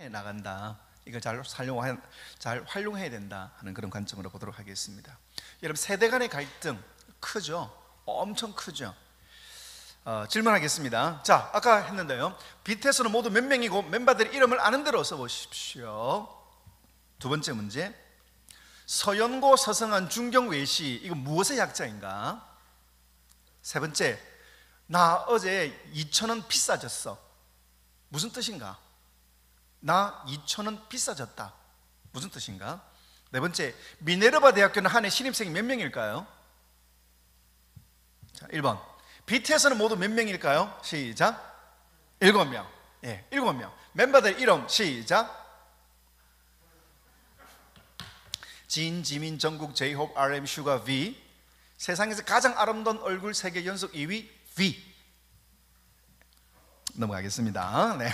해 나간다. 이걸 잘 활용해야 된다 하는 그런 관점으로 보도록 하겠습니다. 여러분, 세대 간의 갈등 크죠? 엄청 크죠? 질문하겠습니다. 자, 아까 했는데요, BTS는 모두 몇 명이고 멤버들의 이름을 아는 대로 써보십시오. 두 번째 문제, 서연고, 서성한, 중경, 외시, 이거 무엇의 약자인가? 세 번째, 나 어제 2,000원 비싸졌어. 무슨 뜻인가? 나 2,000원 비싸졌다. 무슨 뜻인가? 네 번째, 미네르바 대학교는 한 해 신입생이 몇 명일까요? 자, 1번, BTS는 모두 몇 명일까요? 시작. 7명. 예, 7명. 멤버들 이름 시작. 진, 지민, 정국, 제이홉, RM, 슈가, V. 세상에서 가장 아름다운 얼굴 세계 연속 2위 V. 넘어가겠습니다. 네.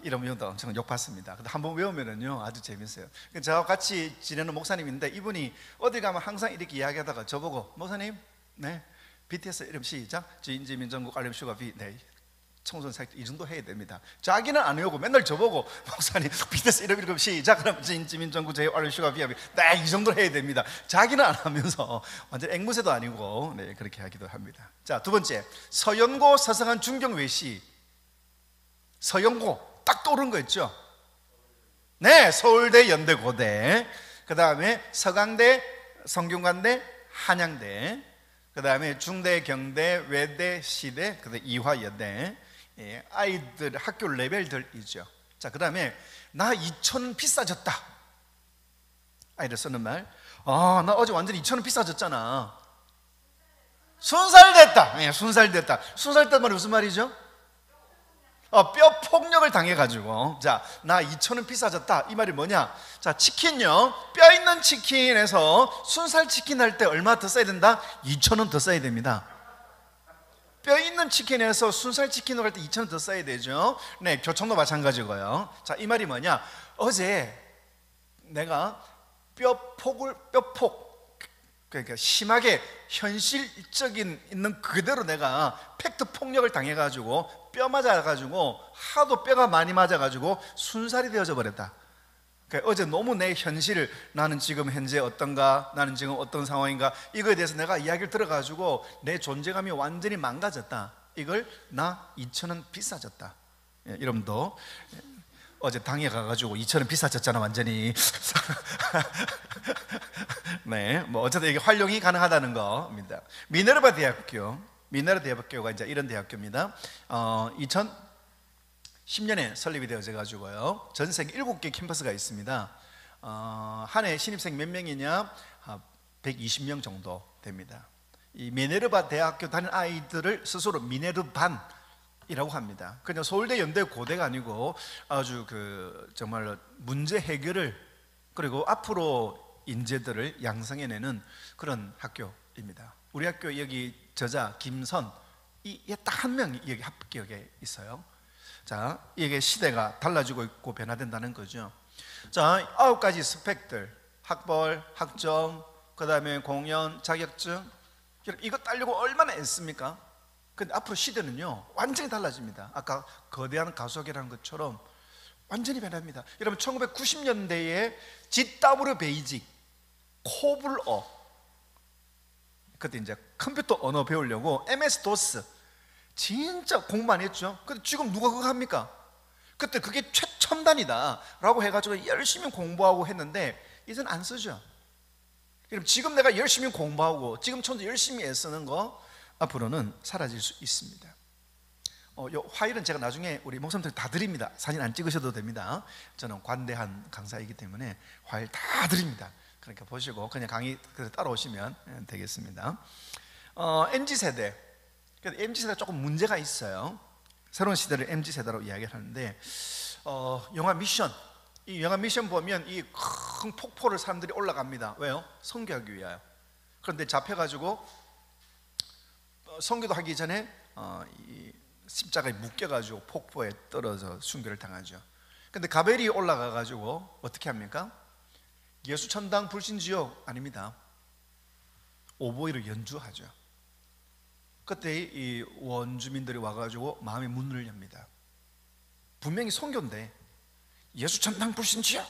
이름 외운다 엄청 욕받습니다. 근데 한번 외우면은요 아주 재밌어요. 저와 같이 지내는 목사님인데 이분이 어디 가면 항상 이렇게 이야기하다가 저보고, 목사님, 네, BTS 이름 시작. 진지민, 정국, RM, 슈가, V. 네, 청소년 사역 이 정도 해야 됩니다. 자기는 안 외우고 맨날 저보고, 목사님 BTS 이름 시작. 그럼 진지민, 정국, 제이홉, RM, 슈가, V. 네, 이 정도 해야 됩니다. 자기는 안 하면서 완전 앵무새도 아니고, 네, 그렇게 하기도 합니다. 자, 두 번째, 서연고, 서성한, 중경, 외시. 서연고 딱 떠오른 거 있죠? 네, 서울대, 연대, 고대. 그 다음에 서강대, 성균관대, 한양대. 그 다음에 중대, 경대, 외대, 시대, 그 다음에 이화여대. 예, 아이들 학교 레벨들이죠. 자, 그 다음에 나 2,000원 비싸졌다. 아이들 쓰는 말, 나 어제 완전히 2,000원 비싸졌잖아. 순살됐다. 예, 순살됐다. 순살됐단 말이 무슨 말이죠? 뼈 폭력을 당해가지고, 자, 나 2,000원 비싸졌다. 이 말이 뭐냐? 자, 치킨요, 뼈 있는 치킨에서 순살 치킨 할 때 얼마 더 써야 된다? 2,000원 더 써야 됩니다. 뼈 있는 치킨에서 순살 치킨으로 할 때 2,000원 더 써야 되죠. 네, 교통도 마찬가지고요. 자, 이 말이 뭐냐? 어제 내가 뼈폭, 그러니까 심하게 현실적인 있는 그대로 내가 팩트 폭력을 당해가지고 뼈 맞아가지고 하도 뼈가 많이 맞아가지고 순살이 되어져 버렸다. 그러니까 어제 너무 내 현실을, 나는 지금 현재 어떤가, 나는 지금 어떤 상황인가, 이거에 대해서 내가 이야기를 들어가지고 내 존재감이 완전히 망가졌다. 이걸 나 2,000원 비싸졌다. 예, 이름도 어제 당에 가가지고 2,000원 비싸졌잖아 완전히. 네, 뭐 어쨌든 이게 활용이 가능하다는 겁니다. 미네르바 대학교가 이제 이런 대학교입니다. 2010년에 설립이 되어져 가지고요, 전 세계 7개 캠퍼스가 있습니다. 한 해 신입생 몇 명이냐? 120명 정도 됩니다. 이 미네르바 대학교 다니는 아이들을 스스로 미네르반 이라고 합니다. 그냥 서울대, 연대, 고대가 아니고 아주 정말 문제 해결을, 그리고 앞으로 인재들을 양성해내는 그런 학교입니다. 우리 학교 여기 저자 김선, 이게 딱 한 명이 여기 합격에 있어요. 자, 이게 시대가 달라지고 있고 변화된다는 거죠. 자, 9가지 스펙들, 학벌, 학점, 그 다음에 공연, 자격증, 이거 따려고 얼마나 애씁니까? 근데 앞으로 시대는요 완전히 달라집니다. 아까 거대한 가속이라는 것처럼 완전히 변합니다. 여러분, 1990년대에 GW 베이직, 코블어, 그때 이제 컴퓨터 언어 배우려고 MS 도스 진짜 공부 많이 했죠. 근데 지금 누가 그거 합니까? 그때 그게 최첨단이다 라고 해가지고 열심히 공부하고 했는데 이제는 안 쓰죠. 여러분, 지금 내가 열심히 공부하고 지금 천도 열심히 애쓰는 거 앞으로는 사라질 수 있습니다. 요 파일은 제가 나중에 우리 목사님들 다 드립니다. 사진 안 찍으셔도 됩니다. 저는 관대한 강사이기 때문에 파일 다 드립니다. 그러니까 보시고 그냥 강의 따라오시면 되겠습니다. MZ세대, MZ세대가 조금 문제가 있어요. 새로운 시대를 MZ세대로 이야기하는데, 영화 미션, 이 영화 미션 보면 이 큰 폭포를 사람들이 올라갑니다. 왜요? 선교하기 위하여. 그런데 잡혀가지고 선교도 하기 전에 이 십자가에 묶여가지고 폭포에 떨어져 순교를 당하죠. 근데 가벨이 올라가가지고 어떻게 합니까? 예수천당 불신지옥 아닙니다. 오보이를 연주하죠. 그때 이 원주민들이 와가지고 마음의 문을 엽니다. 분명히 선교인데 예수 천당 불신지역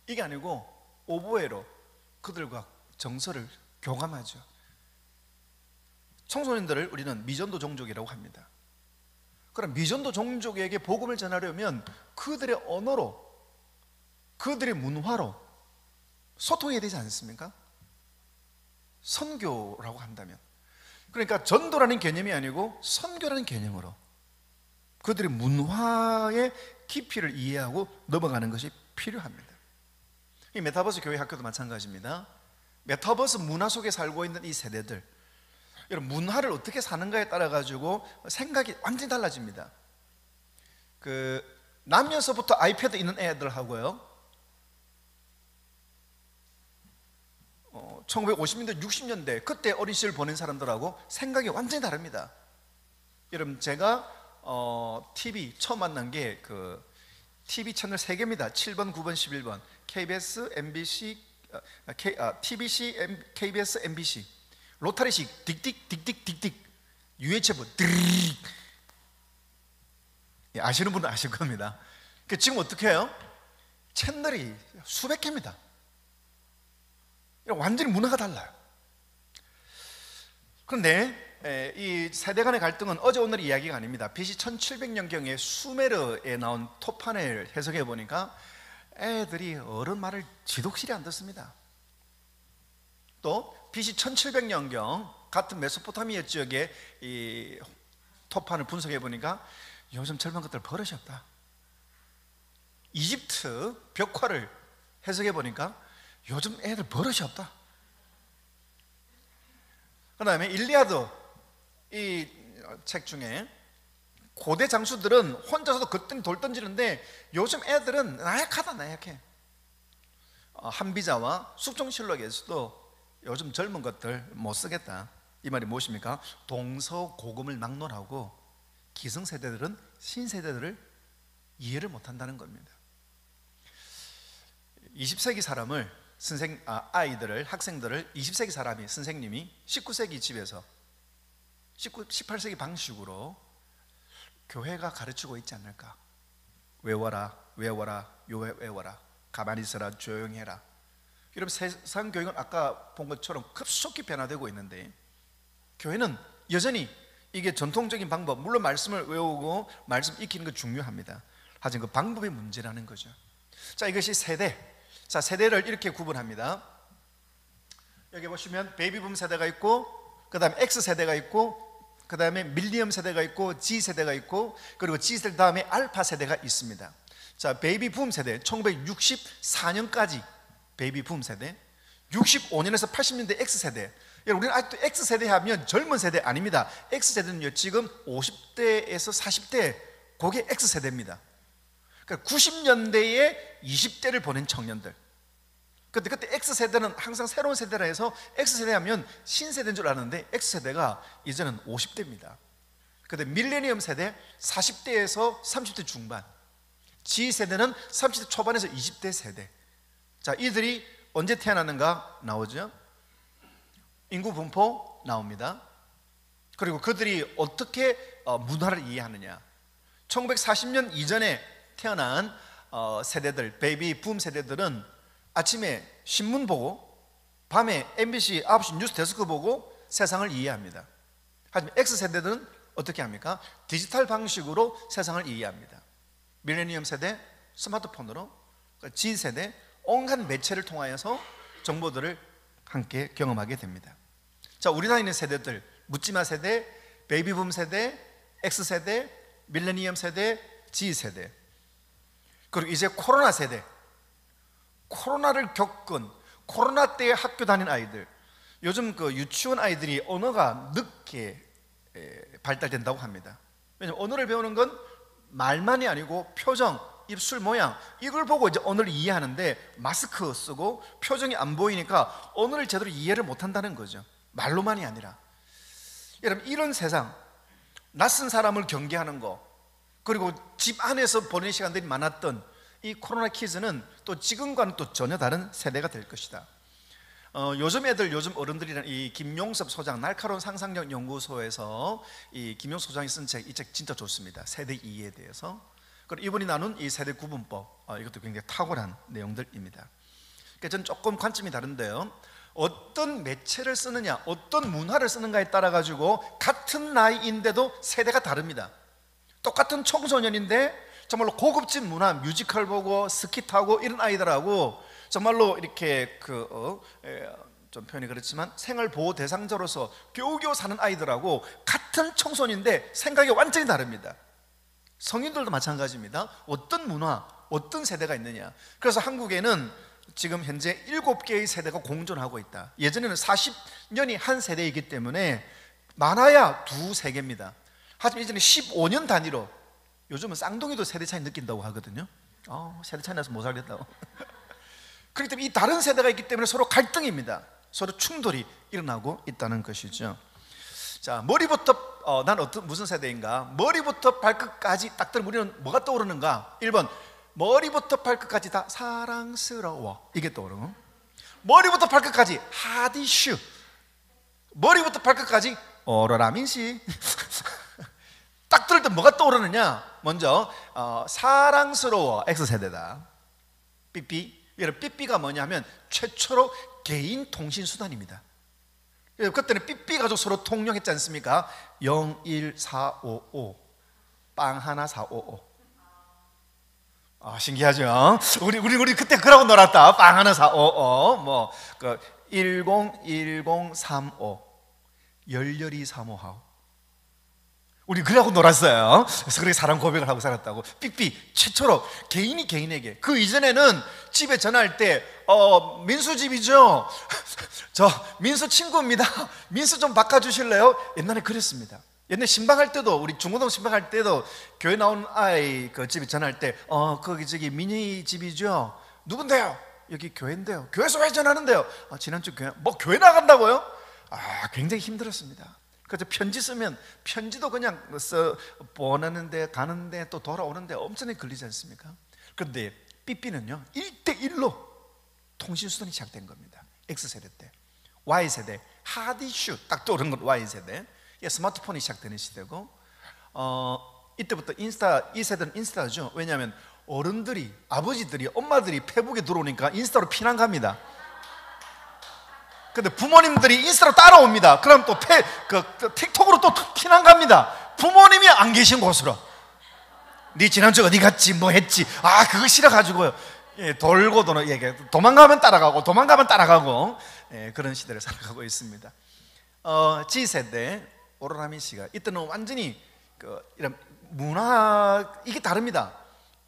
이게 아니고 오보에로 그들과 정서를 교감하죠. 청소년들을 우리는 미전도 종족이라고 합니다. 그럼 미전도 종족에게 복음을 전하려면 그들의 언어로, 그들의 문화로 소통해야 되지 않습니까? 선교라고 한다면, 그러니까 전도라는 개념이 아니고 선교라는 개념으로 그들의 문화의 깊이를 이해하고 넘어가는 것이 필요합니다. 이 메타버스 교회 학교도 마찬가지입니다. 메타버스 문화 속에 살고 있는 이 세대들, 여러분 문화를 어떻게 사는가에 따라 가지고 생각이 완전히 달라집니다. 남녀서부터 아이패드 있는 애들하고요, 1950년대 60년대 그때 어린 시절 보낸 사람들하고 생각이 완전히 다릅니다. 여러분 제가 TV 처음 만난 게 TV 채널 3개입니다. 7번, 9번, 11번 KBS, MBC, TBC, KBS, MBC 로타리식 딕딕 딕딕 딕딕 UHF 드릭, 아시는 분은 아실 겁니다. 지금 어떻게 해요? 채널이 수백 개입니다. 완전히 문화가 달라요. 그런데 이 세대 간의 갈등은 어제 오늘 이야기가 아닙니다. BC 1700년경에 수메르에 나온 토판을 해석해 보니까 애들이 어른 말을 지독실이 안 듣습니다. 또 BC 1700년경 같은 메소포타미아 지역의 이 토판을 분석해 보니까 요즘 젊은 것들 버릇이 없다. 이집트 벽화를 해석해 보니까 요즘 애들 버릇이 없다. 그 다음에 일리아드 이 책 중에 고대 장수들은 혼자서도 걷더니 돌 던지는데 요즘 애들은 나약하다, 나약해. 한비자와 숙종실록에서도 요즘 젊은 것들 못 쓰겠다, 이 말이 무엇입니까? 동서고금을 막론하고 기성세대들은 신세대들을 이해를 못한다는 겁니다. 20세기 사람을 아이들을, 학생들을 20세기 사람이, 선생님이 19세기 집에서 18세기 방식으로 교회가 가르치고 있지 않을까? 외워라, 외워라, 외워라, 가만히 있어라, 조용히 해라. 여러분 세상 교육은 아까 본 것처럼 급속히 변화되고 있는데 교회는 여전히 이게 전통적인 방법, 물론 말씀을 외우고 말씀 익히는 거 중요합니다. 하지만 그 방법의 문제라는 거죠. 자, 이것이 세대. 자, 세대를 이렇게 구분합니다. 여기 보시면 베이비붐 세대가 있고, 그 다음에 X세대가 있고, 그 다음에 밀리엄 세대가 있고, G세대가 있고, 그리고 G세대 다음에 알파 세대가 있습니다. 자, 베이비붐 세대 1964년까지 베이비붐 세대, 65년에서 80년대 X세대. 여러분 우리는 아직도 X세대 하면 젊은 세대 아닙니다. X세대는요 지금 50대에서 40대, 그게 X세대입니다. 그러니까 90년대에 20대를 보낸 청년들. 그때 X세대는 항상 새로운 세대라 해서 X세대 하면 신세대인 줄 아는데 X세대가 이제는 50대입니다. 근데 밀레니엄 세대 40대에서 30대 중반, G세대는 30대 초반에서 20대 세대. 자, 이들이 언제 태어났는가 나오죠? 인구 분포 나옵니다. 그리고 그들이 어떻게 문화를 이해하느냐. 1940년 이전에 태어난 세대들, 베이비 붐 세대들은 아침에 신문 보고 밤에 MBC 9시 뉴스 데스크 보고 세상을 이해합니다. 하지만 X세대들은 어떻게 합니까? 디지털 방식으로 세상을 이해합니다. 밀레니엄 세대 스마트폰으로, G세대 온갖 매체를 통하여서 정보들을 함께 경험하게 됩니다. 자, 우리 나이 있는 세대들, 묻지마 세대, 베이비붐 세대, X세대, 밀레니엄 세대, G세대, 그리고 이제 코로나 세대, 코로나를 겪은 코로나 때 학교 다닌 아이들. 요즘 그 유치원 아이들이 언어가 늦게 발달된다고 합니다. 왜냐하면 언어를 배우는 건 말만이 아니고 표정, 입술 모양, 이걸 보고 이제 언어를 이해하는데 마스크 쓰고 표정이 안 보이니까 언어를 제대로 이해를 못한다는 거죠. 말로만이 아니라. 여러분 이런 세상, 낯선 사람을 경계하는 거, 그리고 집 안에서 보내는 시간들이 많았던 이 코로나 키즈는 또 지금과는 또 전혀 다른 세대가 될 것이다. 요즘 애들, 요즘 어른들이란 이 김용섭 소장, 날카로운 상상력 연구소에서 이 김용섭 소장이 쓴 책, 이 책 진짜 좋습니다. 세대 이해에 대해서. 그리고 이분이 나눈 이 세대 구분법, 이것도 굉장히 탁월한 내용들입니다. 그러니까 저는 조금 관점이 다른데요, 어떤 매체를 쓰느냐, 어떤 문화를 쓰는가에 따라 가지고 같은 나이인데도 세대가 다릅니다. 똑같은 청소년인데 정말로 고급진 문화, 뮤지컬 보고 스키타고 이런 아이들하고 정말로 이렇게 좀 표현이 그렇지만 생활보호 대상자로서 겨우겨우 사는 아이들하고 같은 청소년인데 생각이 완전히 다릅니다. 성인들도 마찬가지입니다. 어떤 문화, 어떤 세대가 있느냐. 그래서 한국에는 지금 현재 7개의 세대가 공존하고 있다. 예전에는 40년이 한 세대이기 때문에 많아야 2, 3개입니다. 하지만 이제는 15년 단위로, 요즘은 쌍둥이도 세대 차이 느낀다고 하거든요. 세대 차이 나서 못 살겠다고. 그렇기 때문에 이 다른 세대가 있기 때문에 서로 갈등입니다. 서로 충돌이 일어나고 있다는 것이죠. 자, 머리부터 난 무슨 세대인가? 머리부터 발끝까지 딱 들으면 우리는 뭐가 떠오르는가? 1번, 머리부터 발끝까지 다 사랑스러워, 이게 떠오르고, 머리부터 발끝까지 핫이슈, 머리부터 발끝까지 오로라민씨. 딱 들을 때 뭐가 떠오르느냐? 먼저 사랑스러워, X세대다. 삐삐. 여러분, 삐삐가 뭐냐면 최초로 개인 통신 수단입니다. 그때는 삐삐 가지고 서로 통용했지 않습니까? 01455 빵 하나 455. 신기하죠? 우리 그때 그러고 놀았다. 빵 하나 455 101035 열렬히 사모하오. 우리 그러고 놀았어요. 그래서 그렇게 사랑 고백을 하고 살았다고. 삐삐 최초로 개인이 개인에게. 그 이전에는 집에 전화할 때 민수 집이죠? 저 민수 친구입니다. 민수 좀 바꿔주실래요? 옛날에 그랬습니다. 옛날에 신방할 때도, 우리 중고등 신방할 때도 교회 나온 아이 그 집에 전화할 때 거기 저기 민희 집이죠? 누군데요? 여기 교회인데요. 교회에서 왜 전화하는데요? 지난주 교회 나간다고요? 굉장히 힘들었습니다. 그래서 편지 쓰면 편지도 그냥 보내는데 가는데 또 돌아오는데 엄청나게 걸리지 않습니까? 그런데 삐삐는요 1대1로 통신수단이 시작된 겁니다. X세대 때. Y세대 핫이슈 딱 떠오르는 건 Y세대. 스마트폰이 시작되는 시대고, 이때부터 이 세대는 인스타죠. 왜냐하면 어른들이, 아버지들이, 엄마들이 페북에 들어오니까 인스타로 피난 갑니다. 근데 부모님들이 인스타로 따라옵니다. 그럼 또 틱톡으로 또 피난 갑니다. 부모님이 안 계신 곳으로. 네 지난주 어디 갔지? 뭐 했지? 그거 싫어가지고요. 돌고 도망가면 따라가고, 도망가면 따라가고, 그런 시대를 살아가고 있습니다. G세대 오로라미 씨가 이때는 완전히 이런 문화, 이게 다릅니다.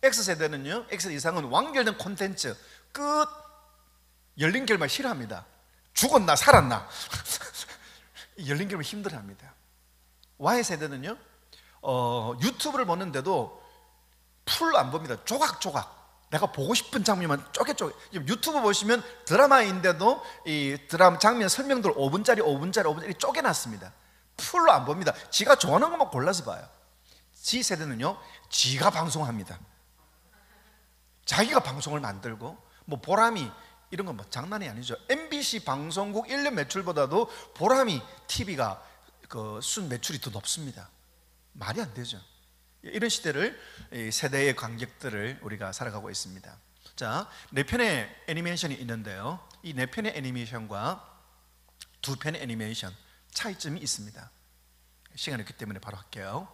X세대는요, X 이상은 완결된 콘텐츠, 끝, 열린 결말 싫어합니다. 죽었나 살았나 열린 결말 힘들어합니다. Y세대는요 유튜브를 보는데도 풀 안 봅니다. 조각조각, 내가 보고 싶은 장면만 쪼개쪼개. 유튜브 보시면 드라마인데도 이 드라마 장면 설명들 5분짜리 쪼개놨습니다. 풀로 안 봅니다. 지가 좋아하는 것만 골라서 봐요. G세대는요 지가 방송합니다. 자기가 방송을 만들고, 뭐 보람이 이런 건 뭐 장난이 아니죠. MBC 방송국 1년 매출보다도 보람이 TV가 순 매출이 더 높습니다. 말이 안 되죠. 이런 시대를, 세대의 관객들을 우리가 살아가고 있습니다. 자, 4편의 애니메이션이 있는데요, 이 4편의 애니메이션과 2편의 애니메이션 차이점이 있습니다. 시간이 없기 때문에 바로 할게요.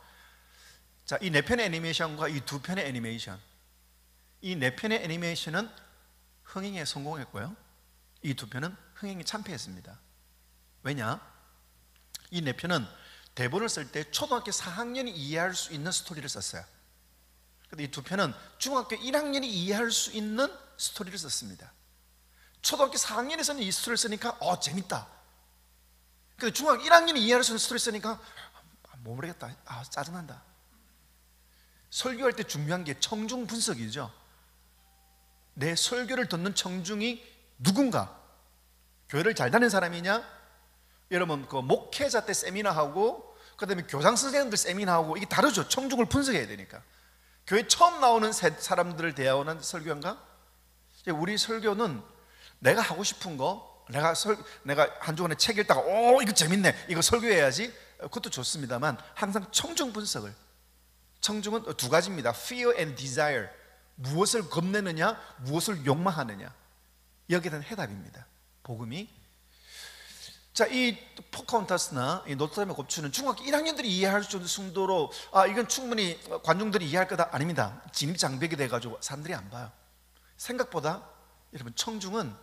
자, 이 4편의 애니메이션과 이 2편의 애니메이션, 이 4편의 애니메이션은 흥행에 성공했고요, 이 2편은 흥행에 참패했습니다. 왜냐? 이 4편은 대본을 쓸 때 초등학교 4학년이 이해할 수 있는 스토리를 썼어요. 근데 이 2편은 중학교 1학년이 이해할 수 있는 스토리를 썼습니다. 초등학교 4학년에서는 이 스토리를 쓰니까 재밌다. 근데 중학교 1학년이 이해할 수 있는 스토리를 쓰니까 모르겠다, 짜증난다. 설교할 때 중요한 게 청중 분석이죠. 내 설교를 듣는 청중이 누군가, 교회를 잘 다니는 사람이냐, 여러분 목회자 때 세미나하고 그 다음에 교장 선생님들 세미나하고 이게 다르죠. 청중을 분석해야 되니까. 교회 처음 나오는 사람들을 대하는 설교인가? 우리 설교는 내가 하고 싶은 거, 내가 한 주간에 책 읽다가 이거 재밌네, 이거 설교해야지, 그것도 좋습니다만 항상 청중 분석을, 청중은 두 가지입니다. Fear and desire. 무엇을 겁내느냐, 무엇을 욕망하느냐. 여기에 대한 해답입니다. 복음이. 자, 이 포카혼타스나 이 노트르담의 곱추는 중학교 1학년들이 이해할 정도로 이건 충분히 관중들이 이해할 거다. 아닙니다. 진입장벽이 돼가지고 사람들이 안 봐요. 생각보다 여러분 청중은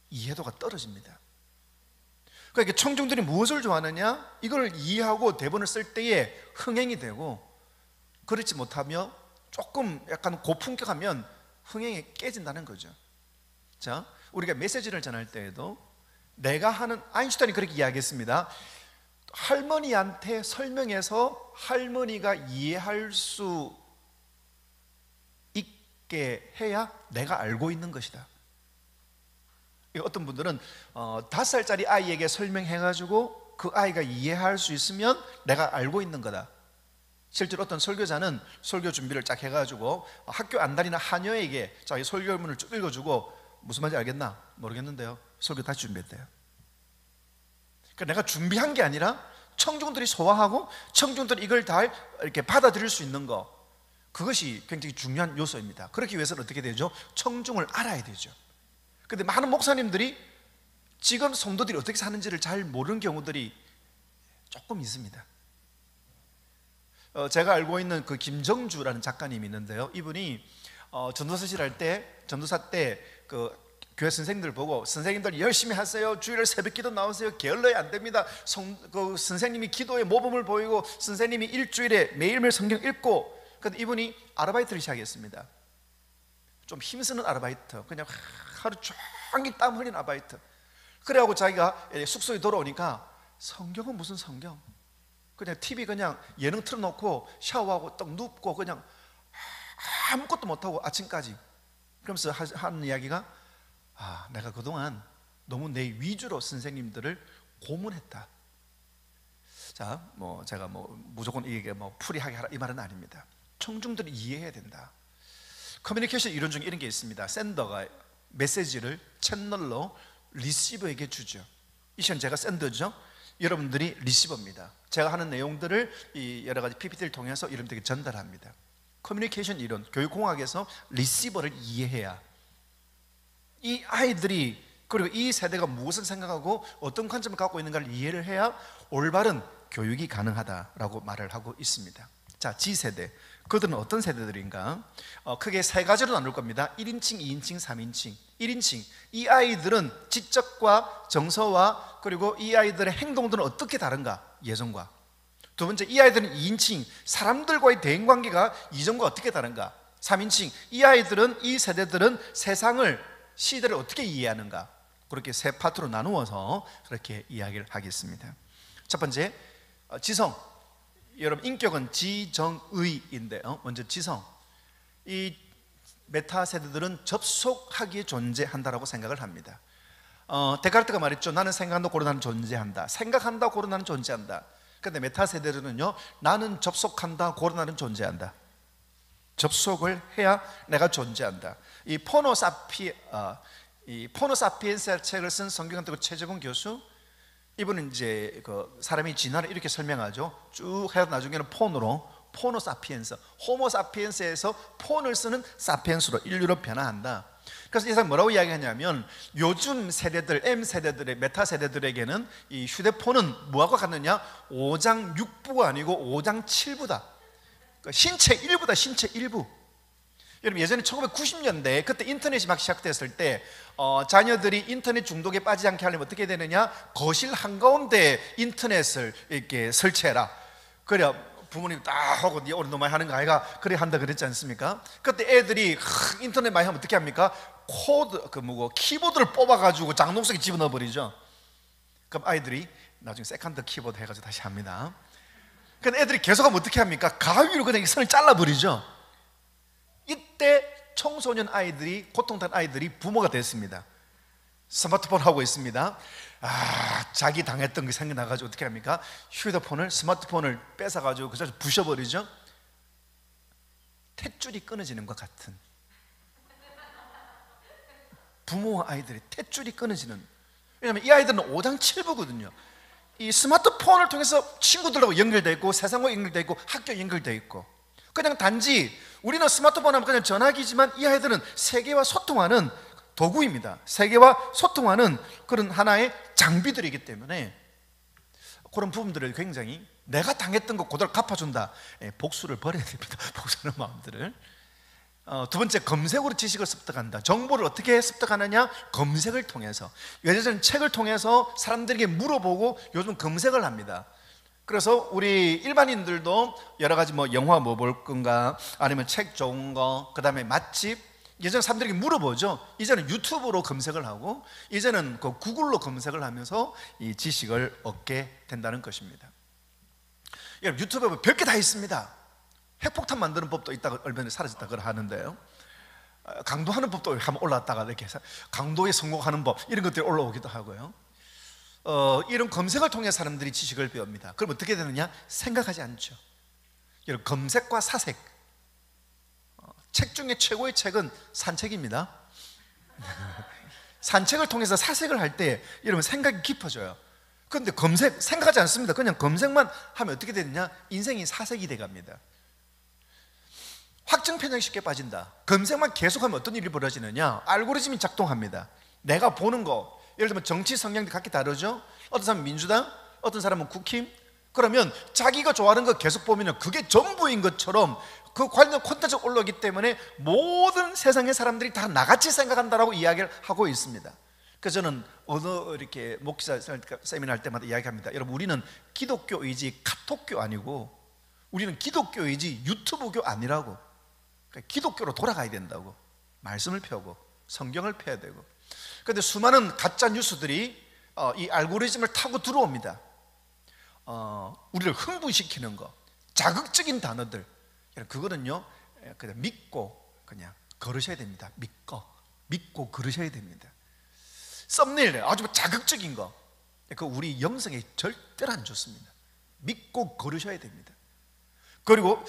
이해도가 떨어집니다. 그러니까 청중들이 무엇을 좋아하느냐, 이걸 이해하고 대본을 쓸 때에 흥행이 되고, 그렇지 못하며 조금 약간 고품격하면 흥행이 깨진다는 거죠. 자, 우리가 메시지를 전할 때에도 내가 하는, 아인슈타인이 그렇게 이야기했습니다. 할머니한테 설명해서 할머니가 이해할 수 있게 해야 내가 알고 있는 것이다. 어떤 분들은 5살짜리 아이에게 설명해가지고 그 아이가 이해할 수 있으면 내가 알고 있는 거다. 실제로 어떤 설교자는 설교 준비를 쫙 해가지고 학교 안 다니는 하녀에게 자기 설교문을 쭉 읽어주고 무슨 말인지 알겠나? 모르겠는데요. 설교 다시 준비했대요. 그러니까 내가 준비한 게 아니라 청중들이 소화하고 청중들이 이걸 다 이렇게 받아들일 수 있는 거, 그것이 굉장히 중요한 요소입니다. 그렇기 위해서는 어떻게 되죠? 청중을 알아야 되죠. 근데 많은 목사님들이 지금 성도들이 어떻게 사는지를 잘 모르는 경우들이 조금 있습니다. 제가 알고 있는 그 김정주라는 작가님이 있는데요. 이분이 전도사실 할 때, 전도사 때 그 교회 선생님들 보고, 선생님들 열심히 하세요. 주일에 새벽기도 나오세요. 게을러야 안 됩니다. 그 선생님이 기도에 모범을 보이고, 선생님이 일주일에 매일매일 성경 읽고. 근데 이분이 아르바이트를 시작했습니다. 좀 힘쓰는 아르바이트, 그냥 하루 종일 땀 흘린 아르바이트. 그래갖고 자기가 숙소에 돌아오니까 성경은 무슨 성경? 그냥 TV 그냥 예능 틀어놓고 샤워하고 딱 눕고 그냥 아무것도 못하고 아침까지. 그러면서 하는 이야기가, 내가 그동안 너무 내 위주로 선생님들을 고문했다. 자, 제가 무조건 이게 풀이하게 하라 이 말은 아닙니다. 청중들이 이해해야 된다. 커뮤니케이션 이론 중에 이런 게 있습니다. 샌더가 메시지를 채널로 리시버에게 주죠. 이 시간 제가 샌더죠. 여러분들이 리시버입니다. 제가 하는 내용들을 이 여러 가지 PPT를 통해서 여러분들에게 전달합니다. 커뮤니케이션 이론, 교육공학에서 리시버를 이해해야 이 아이들이, 그리고 이 세대가 무엇을 생각하고 어떤 관점을 갖고 있는가를 이해를 해야 올바른 교육이 가능하다라고 말을 하고 있습니다. 자, G세대, 그들은 어떤 세대들인가? 크게 세 가지로 나눌 겁니다. 1인칭, 2인칭, 3인칭. 1인칭, 이 아이들은 지적과 정서와 그리고 이 아이들의 행동들은 어떻게 다른가? 예전과. 두 번째, 이 아이들은 2인칭, 사람들과의 대인관계가 이전과 어떻게 다른가? 3인칭, 이 아이들은, 이 세대들은 세상을, 시대를 어떻게 이해하는가? 그렇게 세 파트로 나누어서 그렇게 이야기를 하겠습니다. 첫 번째, 지성. 여러분, 인격은 지정의인데요. 먼저 지성. 이 메타 세대들은 접속하기에 존재한다라고 생각을 합니다. 데카르트가 말했죠. 나는 생각한다 고로 나는 존재한다. 생각한다 고로 나는 존재한다. 그런데 메타 세대들은요, 나는 접속한다 고로 나는 존재한다. 접속을 해야 내가 존재한다. 이 포노사피엔스 책을 쓴 성경학도 최재곤 교수, 이분은 이제 그 사람이 진화를 이렇게 설명하죠. 쭉 해서 나중에는 포노사피엔스, 호모사피엔스에서 폰을 쓰는 사피엔스로 인류로 변화한다. 그래서 이 사람 뭐라고 이야기하냐면, 요즘 세대들, M세대들의 메타 세대들에게는 이 휴대폰은 뭐하고 같느냐? 5장 6부가 아니고 5장 7부다. 신체 일부다. 신체 일부. 여러분, 예전에 1990년대 그때 인터넷이 막 시작됐을 때 자녀들이 인터넷 중독에 빠지지 않게 하려면 어떻게 되느냐? 거실 한가운데 인터넷을 이렇게 설치해라. 그래 부모님 딱 하고 니 오늘 너무 많이 하는 거 아이가? 그래 한다 그랬지 않습니까? 그때 애들이 인터넷 많이 하면 어떻게 합니까? 키보드를 뽑아가지고 장롱 속에 집어넣어 버리죠. 그럼 아이들이 나중에 세컨드 키보드 해가지고 다시 합니다. 근데 애들이 계속하면 어떻게 합니까? 가위로 그냥 이 선을 잘라버리죠. 이때 청소년 아이들이, 고통당한 아이들이 부모가 됐습니다. 스마트폰 하고 있습니다. 자기 당했던 게 생각나가지고 어떻게 합니까? 휴대폰을, 스마트폰을 뺏어가지고 그 자리에 부셔버리죠. 탯줄이 끊어지는 것 같은, 부모와 아이들의 탯줄이 끊어지는. 왜냐하면 이 아이들은 5장 7부거든요 이 스마트폰을 통해서 친구들하고 연결되어 있고, 세상과 연결되어 있고, 학교 연결되어 있고. 그냥 단지 우리는 스마트폰 하면 그냥 전화기지만 이 아이들은 세계와 소통하는 도구입니다. 세계와 소통하는 그런 하나의 장비들이기 때문에 그런 부분들을 굉장히 내가 당했던 거 그대로 갚아준다. 복수를 버려야 됩니다. 복수하는 마음들을. 두 번째, 검색으로 지식을 습득한다. 정보를 어떻게 습득하느냐? 검색을 통해서. 예전에는 책을 통해서 사람들에게 물어보고 요즘 검색을 합니다. 그래서 우리 일반인들도 여러 가지 뭐 영화 뭐 볼 건가, 아니면 책 좋은 거, 그 다음에 맛집, 예전 사람들에게 물어보죠. 이제는 유튜브로 검색을 하고, 이제는 그 구글로 검색을 하면서 이 지식을 얻게 된다는 것입니다. 여러분, 유튜브에 보면 별게 다 있습니다. 핵폭탄 만드는 법도 있다가 얼마 전에 사라졌다고 하는데요, 강도하는 법도 한번 올라왔다가 이렇게 해서 강도에 성공하는 법, 이런 것들이 올라오기도 하고요. 이런 검색을 통해 사람들이 지식을 배웁니다. 그럼 어떻게 되느냐? 생각하지 않죠. 여러분, 검색과 사색, 책 중에 최고의 책은 산책입니다. 산책을 통해서 사색을 할 때 여러분 생각이 깊어져요. 그런데 검색, 생각하지 않습니다. 그냥 검색만 하면 어떻게 되느냐? 인생이 사색이 돼갑니다. 확증 편향이 쉽게 빠진다. 검색만 계속하면 어떤 일이 벌어지느냐? 알고리즘이 작동합니다. 내가 보는 거, 예를 들면 정치 성향도 각기 다르죠. 어떤 사람은 민주당, 어떤 사람은 국힘. 그러면 자기가 좋아하는 거 계속 보면 그게 전부인 것처럼 그 관련 콘텐츠가 올라오기 때문에 모든 세상의 사람들이 다 나같이 생각한다라고 이야기를 하고 있습니다. 그래서 저는 어느 이렇게 목사 세미나 할 때마다 이야기합니다. 여러분, 우리는 기독교이지 카톡교 아니고, 우리는 기독교이지 유튜브교 아니라고. 그러니까 기독교로 돌아가야 된다고. 말씀을 펴고 성경을 펴야 되고. 그런데 수많은 가짜 뉴스들이 이 알고리즘을 타고 들어옵니다. 우리를 흥분시키는 거, 자극적인 단어들, 그거는요 그냥 믿고 그냥 걸으셔야 됩니다. 믿고 걸으셔야 됩니다. 썸네일 아주 자극적인 거, 그 우리 영성에 절대로 안 좋습니다. 믿고 걸으셔야 됩니다. 그리고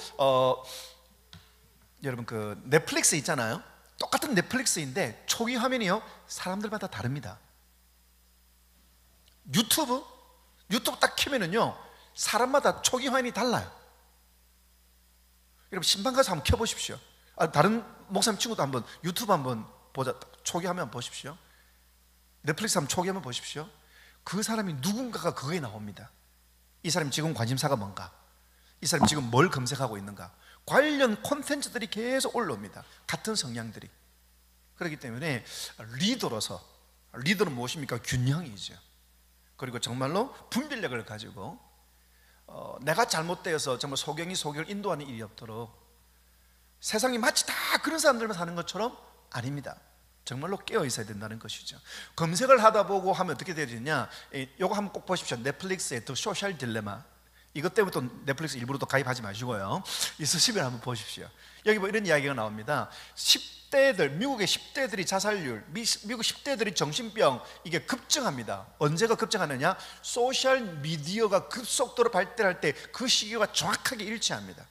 여러분, 그 넷플릭스 있잖아요. 똑같은 넷플릭스인데 초기 화면이요 사람들마다 다릅니다. 유튜브 딱 켜면은요 사람마다 초기 화면이 달라요. 여러분, 신방 가서 한번 켜보십시오. 다른 목사님 친구도 한번 유튜브 한번 보자. 초기 화면 보십시오. 넷플릭스 한번 초기 화면 보십시오. 그 사람이 누군가가 그거에 나옵니다. 이 사람이 지금 관심사가 뭔가, 이 사람이 지금 뭘 검색하고 있는가, 관련 콘텐츠들이 계속 올라옵니다. 같은 성향들이. 그렇기 때문에 리더는 무엇입니까? 균형이죠. 그리고 정말로 분별력을 가지고 내가 잘못되어서 정말 소경을 인도하는 일이 없도록, 세상이 마치 다 그런 사람들만 사는 것처럼 아닙니다. 정말로 깨어 있어야 된다는 것이죠. 검색을 하다 보고 하면 어떻게 되느냐, 이거 한번 꼭 보십시오. 넷플릭스의 더 소셜 딜레마. 이것 때문에 또 넷플릭스 일부러 또 가입하지 마시고요, 있으시면 한번 보십시오. 여기 뭐 이런 이야기가 나옵니다. 10대들, 미국의 10대들이 자살률, 미국 10대들이 정신병, 이게 급증합니다. 언제가 급증하느냐? 소셜 미디어가 급속도로 발달할 때 그 시기가 정확하게 일치합니다.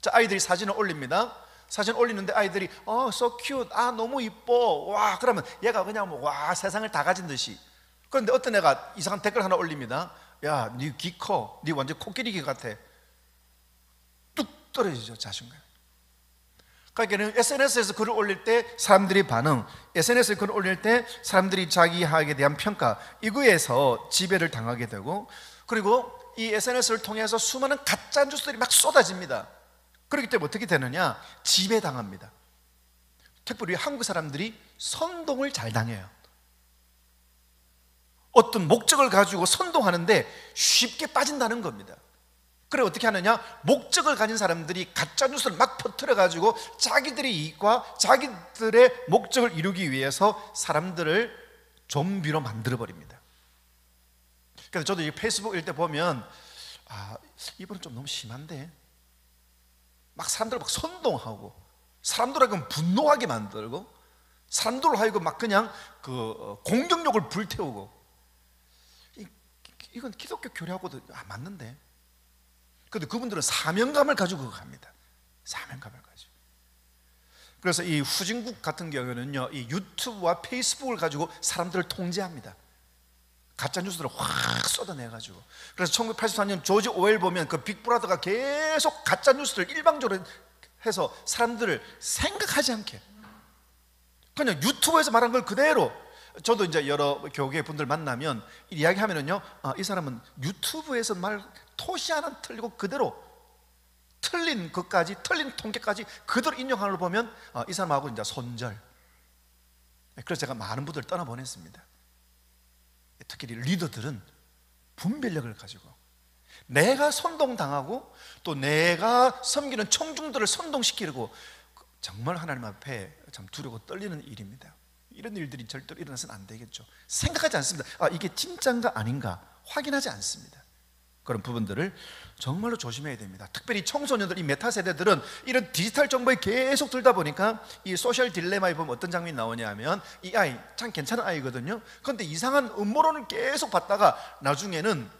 자, 아이들이 사진을 올립니다. 사진 올리는데 아이들이 so cute, 너무 이뻐, 와, 그러면 얘가 그냥 뭐 와, 세상을 다 가진 듯이. 그런데 어떤 애가 이상한 댓글 하나 올립니다. 야, 네 귀 커, 네 완전 코끼리 귀 같아. 뚝 떨어지죠, 자신감. 그러니까 SNS에서 글을 올릴 때 사람들이 반응, SNS에 글을 올릴 때 사람들이 자기에 대한 평가, 이거에서 지배를 당하게 되고, 그리고 이 SNS를 통해서 수많은 가짜 뉴스들이 막 쏟아집니다. 그렇기 때문에 어떻게 되느냐? 지배당합니다. 특별히 한국 사람들이 선동을 잘 당해요. 어떤 목적을 가지고 선동하는데 쉽게 빠진다는 겁니다. 그래, 어떻게 하느냐? 목적을 가진 사람들이 가짜 뉴스를 막 퍼뜨려 가지고 자기들의 이익과 자기들의 목적을 이루기 위해서 사람들을 좀비로 만들어 버립니다. 그래서 저도 이 페이스북 이럴 때 보면 이번은 좀 너무 심한데, 막 사람들을 막 선동하고 사람들을 하여금 분노하게 만들고 사람들을 하여금 막 그냥 그 공격력을 불태우고, 이건 기독교 교리하고도 맞는데. 그런데 그분들은 사명감을 가지고 갑니다. 사명감을 가지고. 그래서 이 후진국 같은 경우는요, 이 유튜브와 페이스북을 가지고 사람들을 통제합니다. 가짜 뉴스들을 확 쏟아내가지고. 그래서 1984년 조지 오웰 보면 그 빅브라더가 계속 가짜 뉴스를 일방적으로 해서 사람들을 생각하지 않게 그냥 유튜브에서 말한 걸 그대로. 저도 이제 여러 교계 분들 만나면 이야기하면은요, 이 사람은 유튜브에서 말 토시 하나 틀리고 그대로 틀린 것까지, 틀린 통계까지 그대로 인용하는 걸 보면 이 사람하고 이제 손절. 그래서 제가 많은 분들을 떠나보냈습니다. 특히 리더들은 분별력을 가지고 내가 선동당하고 또 내가 섬기는 청중들을 선동시키려고 정말 하나님 앞에 참 두려고 떨리는 일입니다. 이런 일들이 절대로 일어나서는 안 되겠죠. 생각하지 않습니다. 이게 진짜인가 아닌가 확인하지 않습니다. 그런 부분들을 정말로 조심해야 됩니다. 특별히 청소년들, 이 메타 세대들은 이런 디지털 정보에 계속 들다 보니까 이 소셜 딜레마에 보면 어떤 장면이 나오냐 하면 이 아이 참 괜찮은 아이거든요. 그런데 이상한 음모론을 계속 받다가 나중에는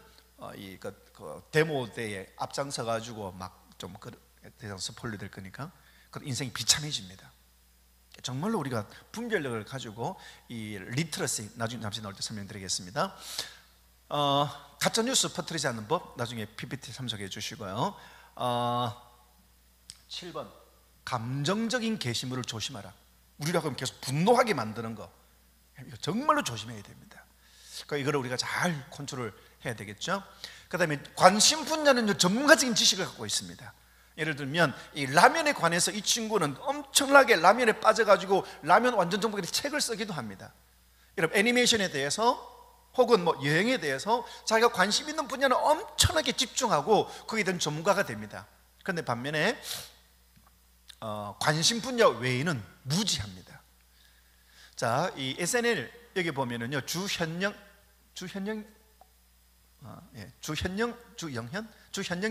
그 데모 때에 앞장서 가지고 막 좀 대상 스포일러 될 거니까 그 인생이 비참해집니다. 정말로 우리가 분별력을 가지고 이 리트러시, 나중에 잠시 나올 때 설명드리겠습니다. 가짜 뉴스 퍼뜨리지 않는 법, 나중에 PPT 참석해 주시고요. 7번 감정적인 게시물을 조심하라. 우리가 그럼 계속 분노하게 만드는 거, 이거 정말로 조심해야 됩니다. 그러니까 이거를 우리가 잘 컨트롤 해야 되겠죠. 그 다음에 관심 분야는 전문가적인 지식을 갖고 있습니다. 예를 들면 이 라면에 관해서 이 친구는 엄청나게 라면에 빠져가지고 라면 완전 정복의 책을 쓰기도 합니다. 여러분 애니메이션에 대해서 혹은 뭐 여행에 대해서 자기가 관심 있는 분야는 엄청나게 집중하고 거기에 대한 전문가가 됩니다. 그런데 반면에 관심 분야 외에는 무지합니다. 자, 이 SNL 여기 보면은요 주현영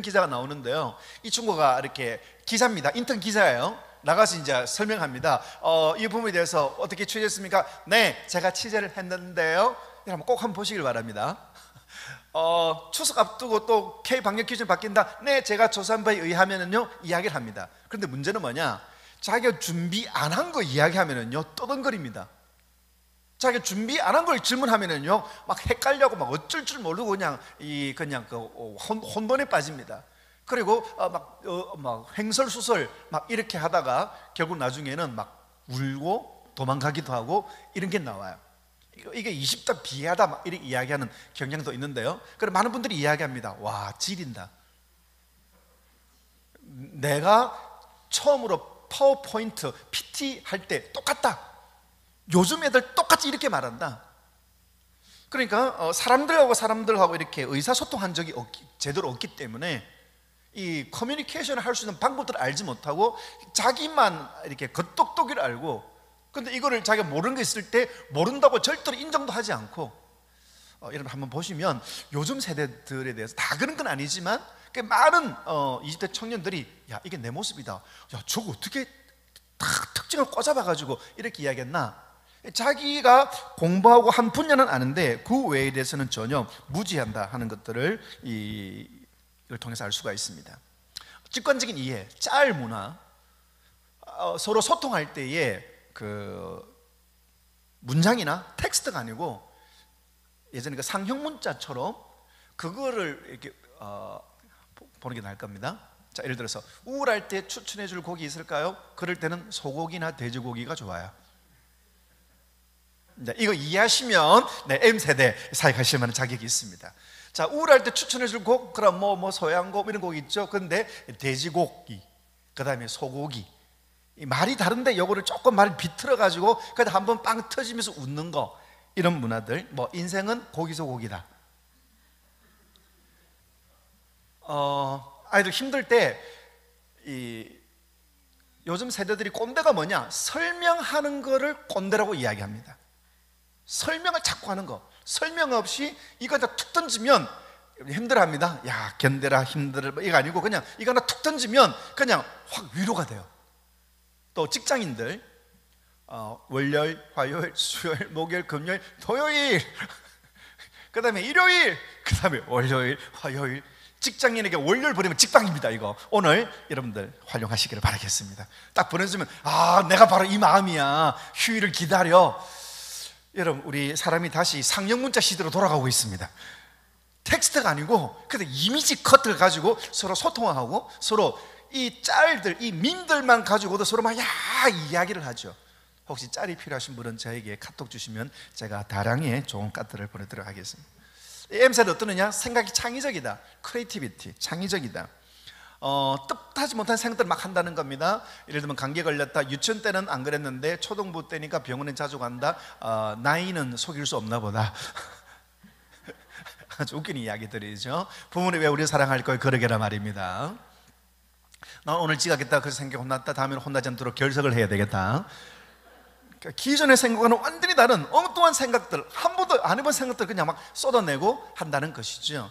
기자가 나오는데요. 이 친구가 이렇게 기자입니다. 인턴 기자예요. 나가서 이제 설명합니다. 이 부분에 대해서 어떻게 취재했습니까? 네, 제가 취재를 했는데요. 여러분 꼭 한번 보시길 바랍니다. 추석 앞두고 또 K 방역 기준 바뀐다. 네, 제가 조사한 바에 의하면은요 이야기를 합니다. 그런데 문제는 뭐냐? 자기가 준비 안 한 거 이야기하면은요 떠덩거립니다. 자기가 준비 안 한 걸 질문하면은요 막 헷갈려고 막 어쩔 줄 모르고 그냥 혼돈에 빠집니다. 그리고 막 횡설수설 막 이렇게 하다가 결국 나중에는 막 울고 도망가기도 하고 이런 게 나와요. 이게 20대 비하다 막 이렇게 이야기하는 경향도 있는데요. 그래서 많은 분들이 이야기합니다. 와, 지린다. 내가 처음으로 파워포인트 PT 할 때 똑같다. 요즘 애들 똑같이 이렇게 말한다. 그러니까 사람들하고 이렇게 의사소통한 적이 제대로 없기 때문에 이 커뮤니케이션을 할 수 있는 방법들을 알지 못하고 자기만 이렇게 겉똑똑이를 알고, 근데 이거를 자기가 모르는 게 있을 때 모른다고 절대로 인정도 하지 않고, 여러분 한번 보시면 요즘 세대들에 대해서 다 그런 건 아니지만 많은 20대 청년들이 야, 이게 내 모습이다. 야, 저거 어떻게 다 특징을 꽂아봐가지고 이렇게 이야기했나? 자기가 공부하고 한 분야는 아는데 그 외에 대해서는 전혀 무지한다 하는 것들을 이걸 통해서 알 수가 있습니다. 직관적인 이해, 짤 문화, 서로 소통할 때에 그 문장이나 텍스트가 아니고 예전에 그 상형 문자처럼 그거를 이렇게 보는 게 나을 겁니다. 자, 예를 들어서 우울할 때 추천해 줄 곡이 있을까요? 그럴 때는 소고기나 돼지고기가 좋아요. 이거 이해하시면 M세대 사역하실 만한 자격이 있습니다. 자, 우울할 때 추천해 줄 곡, 그럼 뭐 소양곡 이런 곡 있죠. 그런데 돼지고기, 그 다음에 소고기, 이 말이 다른데 요거를 조금 말을 비틀어 가지고 그래도 한번 빵 터지면서 웃는 거, 이런 문화들. 뭐 인생은 고기소고기다. 아이들 힘들 때 요즘 세대들이 꼰대가 뭐냐? 설명하는 거를 꼰대라고 이야기합니다. 설명을 자꾸 하는 거. 설명 없이 이거 다 툭 던지면 힘들어합니다. 야, 견뎌라, 힘들어, 이거 아니고 그냥 이거 하나 툭 던지면 그냥 확 위로가 돼요. 또 직장인들 월요일, 화요일, 수요일, 목요일, 금요일, 토요일 그 다음에 일요일, 그 다음에 월요일, 화요일. 직장인에게 월요일 보내면 직방입니다. 이거 오늘 여러분들 활용하시기를 바라겠습니다. 딱 보내주면 내가 바로 이 마음이야. 휴일을 기다려. 여러분, 우리 사람이 다시 상형 문자 시대로 돌아가고 있습니다. 텍스트가 아니고 그냥 이미지 컷을 가지고 서로 소통하고 서로 이 짤들, 이 밈들만 가지고도 서로 막 이야기를 하죠. 혹시 짤이 필요하신 분은 저에게 카톡 주시면 제가 다량의 좋은 카드를 보내드리도록 하겠습니다. 이 M세는 어떠느냐? 생각이 창의적이다. 크리에이티비티, 창의적이다. 뜻하지 못한 생각들을 막 한다는 겁니다. 예를 들면 감기에 걸렸다. 유치원 때는 안 그랬는데 초등부 때니까 병원에 자주 간다. 나이는 속일 수 없나 보다. 아주 웃기는 이야기들이죠. 부모님 왜 우리 사랑할 걸 그러게라 말입니다. 나 오늘 지각했다 그래서 생각 혼났다. 다음에는 혼나지 않도록 결석을 해야 되겠다. 그러니까 기존의 생각과는 완전히 다른 엉뚱한 생각들, 한 번도 안 해본 생각들 그냥 막 쏟아내고 한다는 것이죠.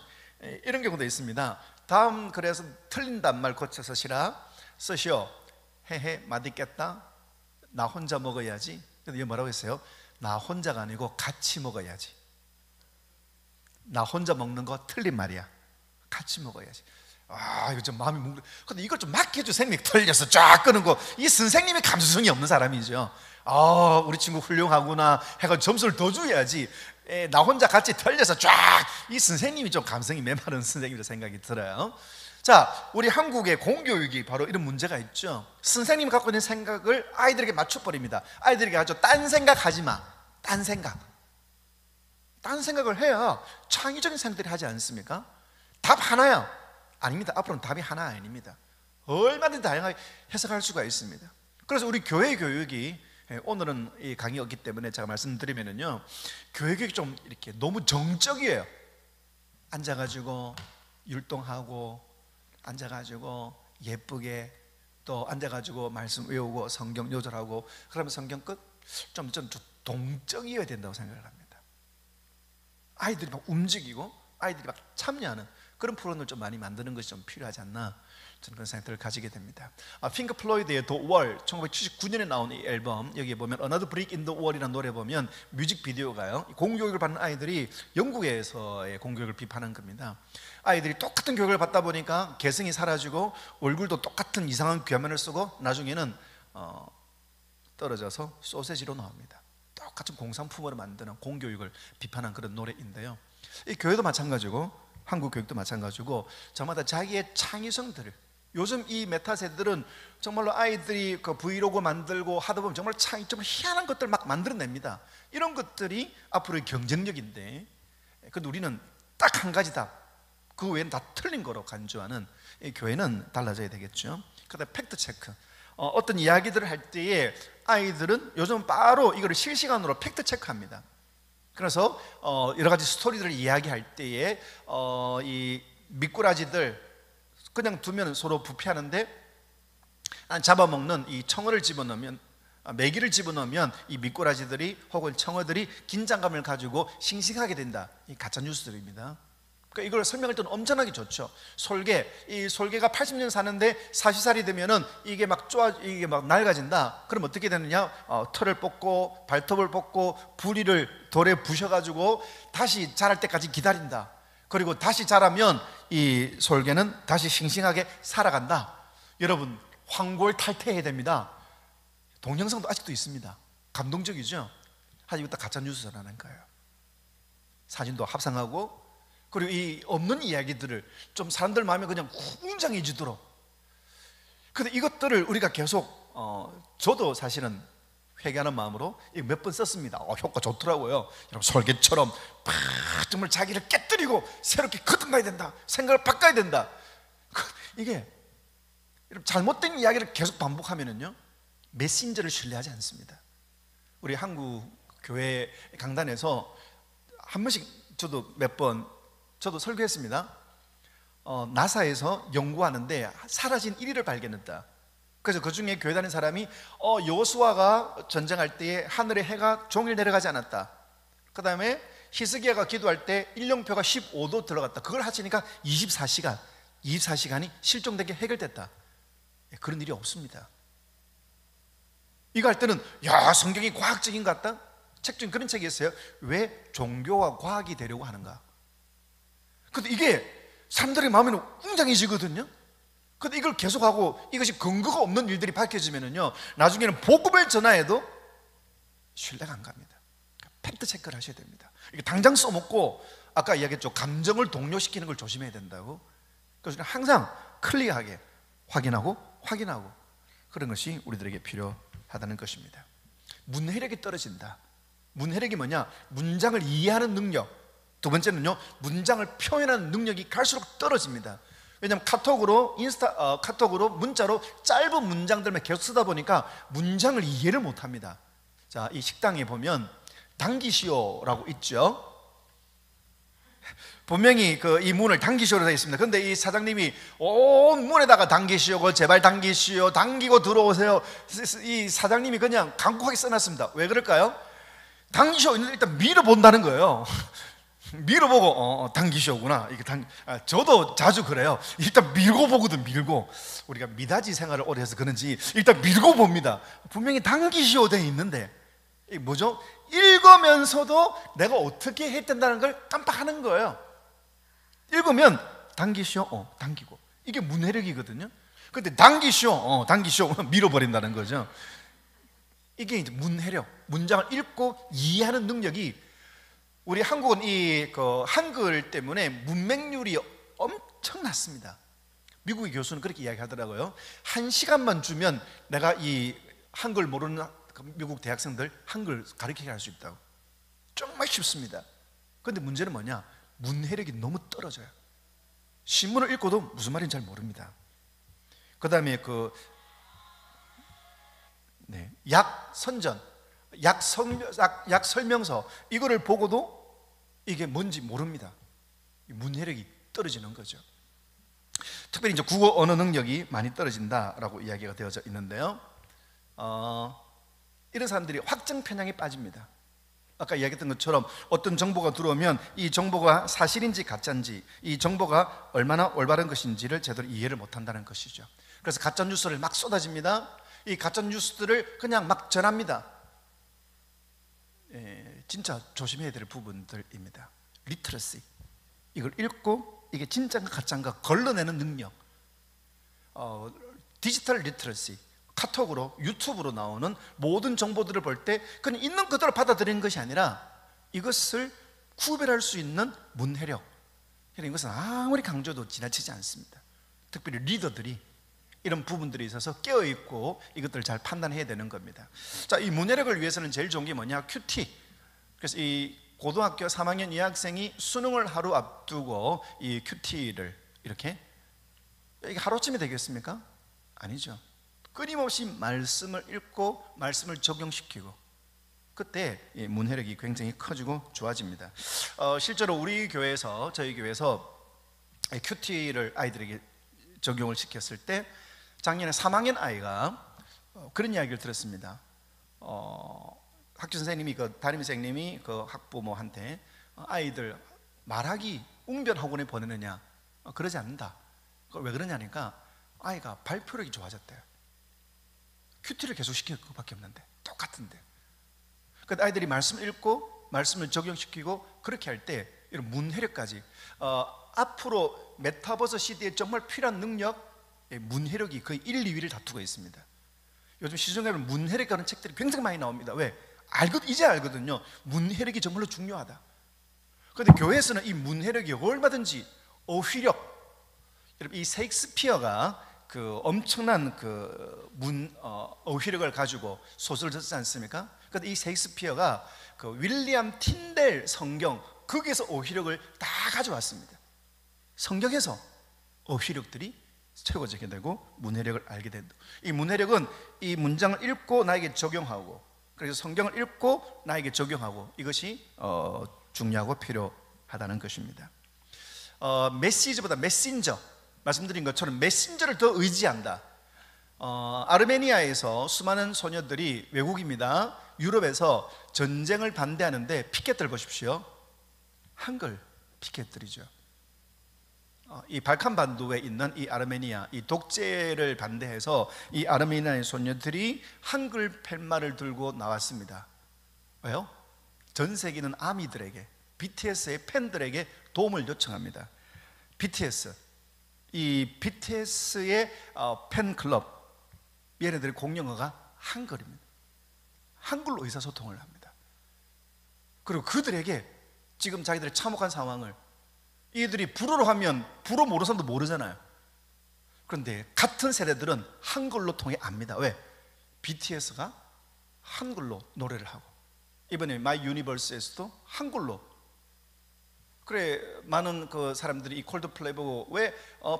이런 경우도 있습니다. 다음 글에서 틀린 단말 고쳐서 쓰시오. 헤헤 맛있겠다. 나 혼자 먹어야지. 근데 이게 뭐라고 했어요? 나 혼자가 아니고 같이 먹어야지. 나 혼자 먹는 거 틀린 말이야. 같이 먹어야지. 이거 좀 마음이 뭉클. 근데 이걸 좀 막 해줘. 선생님이 틀려서 쫙 끄는 거. 이 선생님이 감수성이 없는 사람이죠. 우리 친구 훌륭하구나 해가 점수를 더 줘야지. 나 혼자 같이 틀려서 쫙. 이 선생님이 좀 감성이 메마른 선생님이라 생각이 들어요. 자, 우리 한국의 공교육이 바로 이런 문제가 있죠. 선생님이 갖고 있는 생각을 아이들에게 맞춰버립니다. 아이들에게 아주 딴 생각하지 마. 딴 생각을 해야 창의적인 생각들이 하지 않습니까? 답 하나야. 아닙니다. 앞으로는 답이 하나 아닙니다. 얼마든지 다양하게 해석할 수가 있습니다. 그래서 우리 교회 교육이, 오늘은 이 강의였기 때문에 제가 말씀드리면요, 교회 교육이 좀 이렇게 너무 정적이에요. 앉아가지고 율동하고, 앉아가지고 예쁘게, 또 앉아가지고 말씀 외우고 성경 요절하고, 그러면 성경 끝? 좀 동적이어야 된다고 생각을 합니다. 아이들이 막 움직이고 아이들이 막 참여하는 그런 프로그램을 좀 많이 만드는 것이 좀 필요하지 않나, 저는 그런 생각들을 가지게 됩니다. 핑크 플로이드의 The Wall, 1979년에 나온 이 앨범, 여기에 보면 Another Brick in the Wall이라는 노래 보면 뮤직비디오가요, 공교육을 받는 아이들이 영국에서의 공교육을 비판한 겁니다. 아이들이 똑같은 교육을 받다 보니까 개성이 사라지고 얼굴도 똑같은 이상한 귀화면을 쓰고 나중에는 떨어져서 소세지로 나옵니다. 똑같은 공산품으로 만드는 공교육을 비판한 그런 노래인데요, 이 교회도 마찬가지고 한국 교육도 마찬가지고 저마다 자기의 창의성들을, 요즘 이 메타 세대들은 정말로 아이들이 그 브이로그 만들고 하다 보면 정말 좀 희한한 것들 막 만들어냅니다. 이런 것들이 앞으로의 경쟁력인데, 근데 우리는 딱 한 가지다, 그 외에는 다 틀린 거로 간주하는 이 교회는 달라져야 되겠죠. 그다음에 팩트 체크, 어떤 이야기들을 할 때에 아이들은 요즘 바로 이거를 실시간으로 팩트 체크합니다. 그래서 여러 가지 스토리들을 이야기할 때에 이 미꾸라지들 그냥 두면 서로 부패하는데, 잡아먹는 이 청어를 집어넣으면, 메기를 집어넣으면 이 미꾸라지들이 혹은 청어들이 긴장감을 가지고 싱싱하게 된다. 이 가짜 뉴스들입니다. 그러니까 이걸 설명할 때는 엄청나게 좋죠. 이 솔개가 80년 사는데 40살이 되면은 이게 막 이게 막 낡아진다. 그럼 어떻게 되느냐? 털을 뽑고 발톱을 뽑고 부리를 돌에 부셔가지고 다시 자랄 때까지 기다린다. 그리고 다시 자라면 이 솔개는 다시 싱싱하게 살아간다. 여러분, 황골 탈퇴해야 됩니다. 동영상도 아직도 있습니다. 감동적이죠? 하지만 이거 다 가짜 뉴스라는 거예요. 사진도 합성하고, 그리고 이 없는 이야기들을 좀 사람들 마음에 그냥 웅장해지도록. 근데 이것들을 우리가 계속 저도 사실은 회개하는 마음으로 몇 번 썼습니다. 효과 좋더라고요. 여러분, 설계처럼 팍 정말 자기를 깨뜨리고 새롭게 거듭나야 된다, 생각을 바꿔야 된다. 이게 잘못된 이야기를 계속 반복하면은요, 메신저를 신뢰하지 않습니다. 우리 한국 교회 강단에서 한 번씩 저도 설교했습니다. 나사에서 연구하는데 사라진 1위를 발견했다. 그래서 그 중에 교회 다니는 사람이 여호수아가 전쟁할 때에 하늘에 해가 종일 내려가지 않았다. 그 다음에 히스기야가 기도할 때 일령표가 15도 들어갔다. 그걸 하시니까 24시간이 실종된 게 해결됐다. 그런 일이 없습니다. 이거 할 때는 성경이 과학적인 것 같다? 책 중에 그런 책이 있어요. 왜 종교와 과학이 되려고 하는가? 근데 이게 사람들의 마음에는 웅장해지거든요. 근데 이걸 계속하고 이것이 근거가 없는 일들이 밝혀지면은요, 나중에는 복음을 전화해도 신뢰가 안 갑니다. 팩트 체크를 하셔야 됩니다. 이게 당장 써먹고, 아까 이야기했죠, 감정을 동요시키는 걸 조심해야 된다고. 그래서 항상 클리어하게 확인하고 그런 것이 우리들에게 필요하다는 것입니다. 문해력이 떨어진다. 문해력이 뭐냐? 문장을 이해하는 능력. 두 번째는요, 문장을 표현하는 능력이 갈수록 떨어집니다. 왜냐하면 카톡으로 카톡으로 문자로 짧은 문장들만 계속 쓰다 보니까 문장을 이해를 못합니다. 자, 이 식당에 보면 당기시오라고 있죠. 분명히 이 문을 당기시오로 되어 있습니다. 그런데 이 사장님이 온 문에다가 당기시오, 제발 당기시오, 당기고 들어오세요. 이 사장님이 그냥 간곡하게 써놨습니다. 왜 그럴까요? 당기시오 일단 밀어본다는 거예요. 밀어보고 당기시오구나. 저도 자주 그래요. 일단 밀고 보거든. 밀고, 우리가 미닫이 생활을 오래 해서 그런지 일단 밀고 봅니다. 분명히 당기시오 되어 있는데 이게 뭐죠? 읽으면서도 내가 어떻게 해야 된다는 걸 깜빡하는 거예요. 읽으면 당기시오, 당기고, 이게 문해력이거든요. 근데 당기시오, 당기시오 밀어버린다는 거죠. 이게 이제 문해력, 문장을 읽고 이해하는 능력이, 우리 한국은 이 한글 때문에 문맹률이 엄청 낮습니다. 미국의 교수는 그렇게 이야기하더라고요. 1시간만 주면 내가 이 한글 모르는 미국 대학생들 한글 가르치게 할 수 있다고. 정말 쉽습니다. 그런데 문제는 뭐냐? 문해력이 너무 떨어져요. 신문을 읽고도 무슨 말인지 잘 모릅니다. 그 다음에 약선전, 약 설명서, 이거를 보고도 이게 뭔지 모릅니다. 문해력이 떨어지는 거죠. 특별히 이제 국어 언어 능력이 많이 떨어진다라고 이야기가 되어져 있는데요. 이런 사람들이 확정 편향에 빠집니다. 아까 이야기했던 것처럼 어떤 정보가 들어오면 이 정보가 사실인지 가짜인지, 이 정보가 얼마나 올바른 것인지를 제대로 이해를 못한다는 것이죠. 그래서 가짜 뉴스를 막 쏟아집니다. 이 가짜 뉴스들을 그냥 막 전합니다. 진짜 조심해야 될 부분들입니다. 리터러시, 이걸 읽고 이게 진짜인가 가짜인가 걸러내는 능력. 디지털 리터러시, 카톡으로, 유튜브로 나오는 모든 정보들을 볼 때 그냥 있는 그대로 받아들이는 것이 아니라 이것을 구별할 수 있는 문해력, 이것은 아무리 강조도 지나치지 않습니다. 특별히 리더들이 이런 부분들이 있어서 깨어있고 이것들을 잘 판단해야 되는 겁니다. 자, 이 문해력을 위해서는 제일 좋은 게 뭐냐? 큐티. 그래서 이 고등학교 3학년 2학생이 수능을 하루 앞두고 이 큐티를 이렇게, 이게 하루쯤이 되겠습니까? 아니죠. 끊임없이 말씀을 읽고 말씀을 적용시키고, 그때 이 문해력이 굉장히 커지고 좋아집니다. 실제로 우리 교회에서, 저희 교회에서 큐티를 아이들에게 적용을 시켰을 때 작년에 3학년 아이가 그런 이야기를 들었습니다. 학교 선생님이, 담임 선생님이 학부모한테 아이들 말하기 웅변 학원에 보내느냐, 그러지 않는다. 왜 그러냐니까 아이가 발표력이 좋아졌대요. 큐티를 계속 시키는 것밖에 없는데, 똑같은데. 그 아이들이 말씀을 읽고 말씀을 적용시키고 그렇게 할 때 이런 문해력까지, 앞으로 메타버스 시대에 정말 필요한 능력, 문해력이 거의 1, 2위를 다투고 있습니다. 요즘 시중에 보면 문해력이라는 책들이 굉장히 많이 나옵니다. 왜? 이제 알거든요. 문해력이 정말로 중요하다. 그런데 교회에서는 이 문해력이 얼마든지 어휘력, 여러분, 이 셰익스피어가 엄청난 어휘력을 가지고 소설을 썼지 않습니까? 그런데 이 셰익스피어가 윌리엄 틴델 성경, 거기에서 어휘력을 다 가져왔습니다. 성경에서 어휘력들이 최고적이 되고 문해력을 알게 된다. 이 문해력은 이 문장을 읽고 나에게 적용하고, 그래서 성경을 읽고 나에게 적용하고, 이것이 중요하고 필요하다는 것입니다. 메시지보다 메신저, 말씀드린 것처럼 메신저를 더 의지한다. 아르메니아에서 수많은 소녀들이, 외국입니다, 유럽에서 전쟁을 반대하는데 피켓들 보십시오. 한글 피켓들이죠. 이 발칸 반도에 있는 이 아르메니아, 이 독재를 반대해서 이 아르메니아의 소녀들이 한글 팻말을 들고 나왔습니다. 왜요? 전 세계 있는 아미들에게, BTS의 팬들에게 도움을 요청합니다. BTS, 이 BTS의 팬클럽, 얘네들의 공용어가 한글입니다. 한글로 의사소통을 합니다. 그리고 그들에게 지금 자기들의 참혹한 상황을, 이들이 불어로 하면 불어 모르는 사람도 모르잖아요. 그런데 같은 세대들은 한글로 통해 압니다. 왜? BTS가 한글로 노래를 하고, 이번에 마이 유니버스에서도 한글로. 그래, 많은 그 사람들이 이 콜드플레이 보고 왜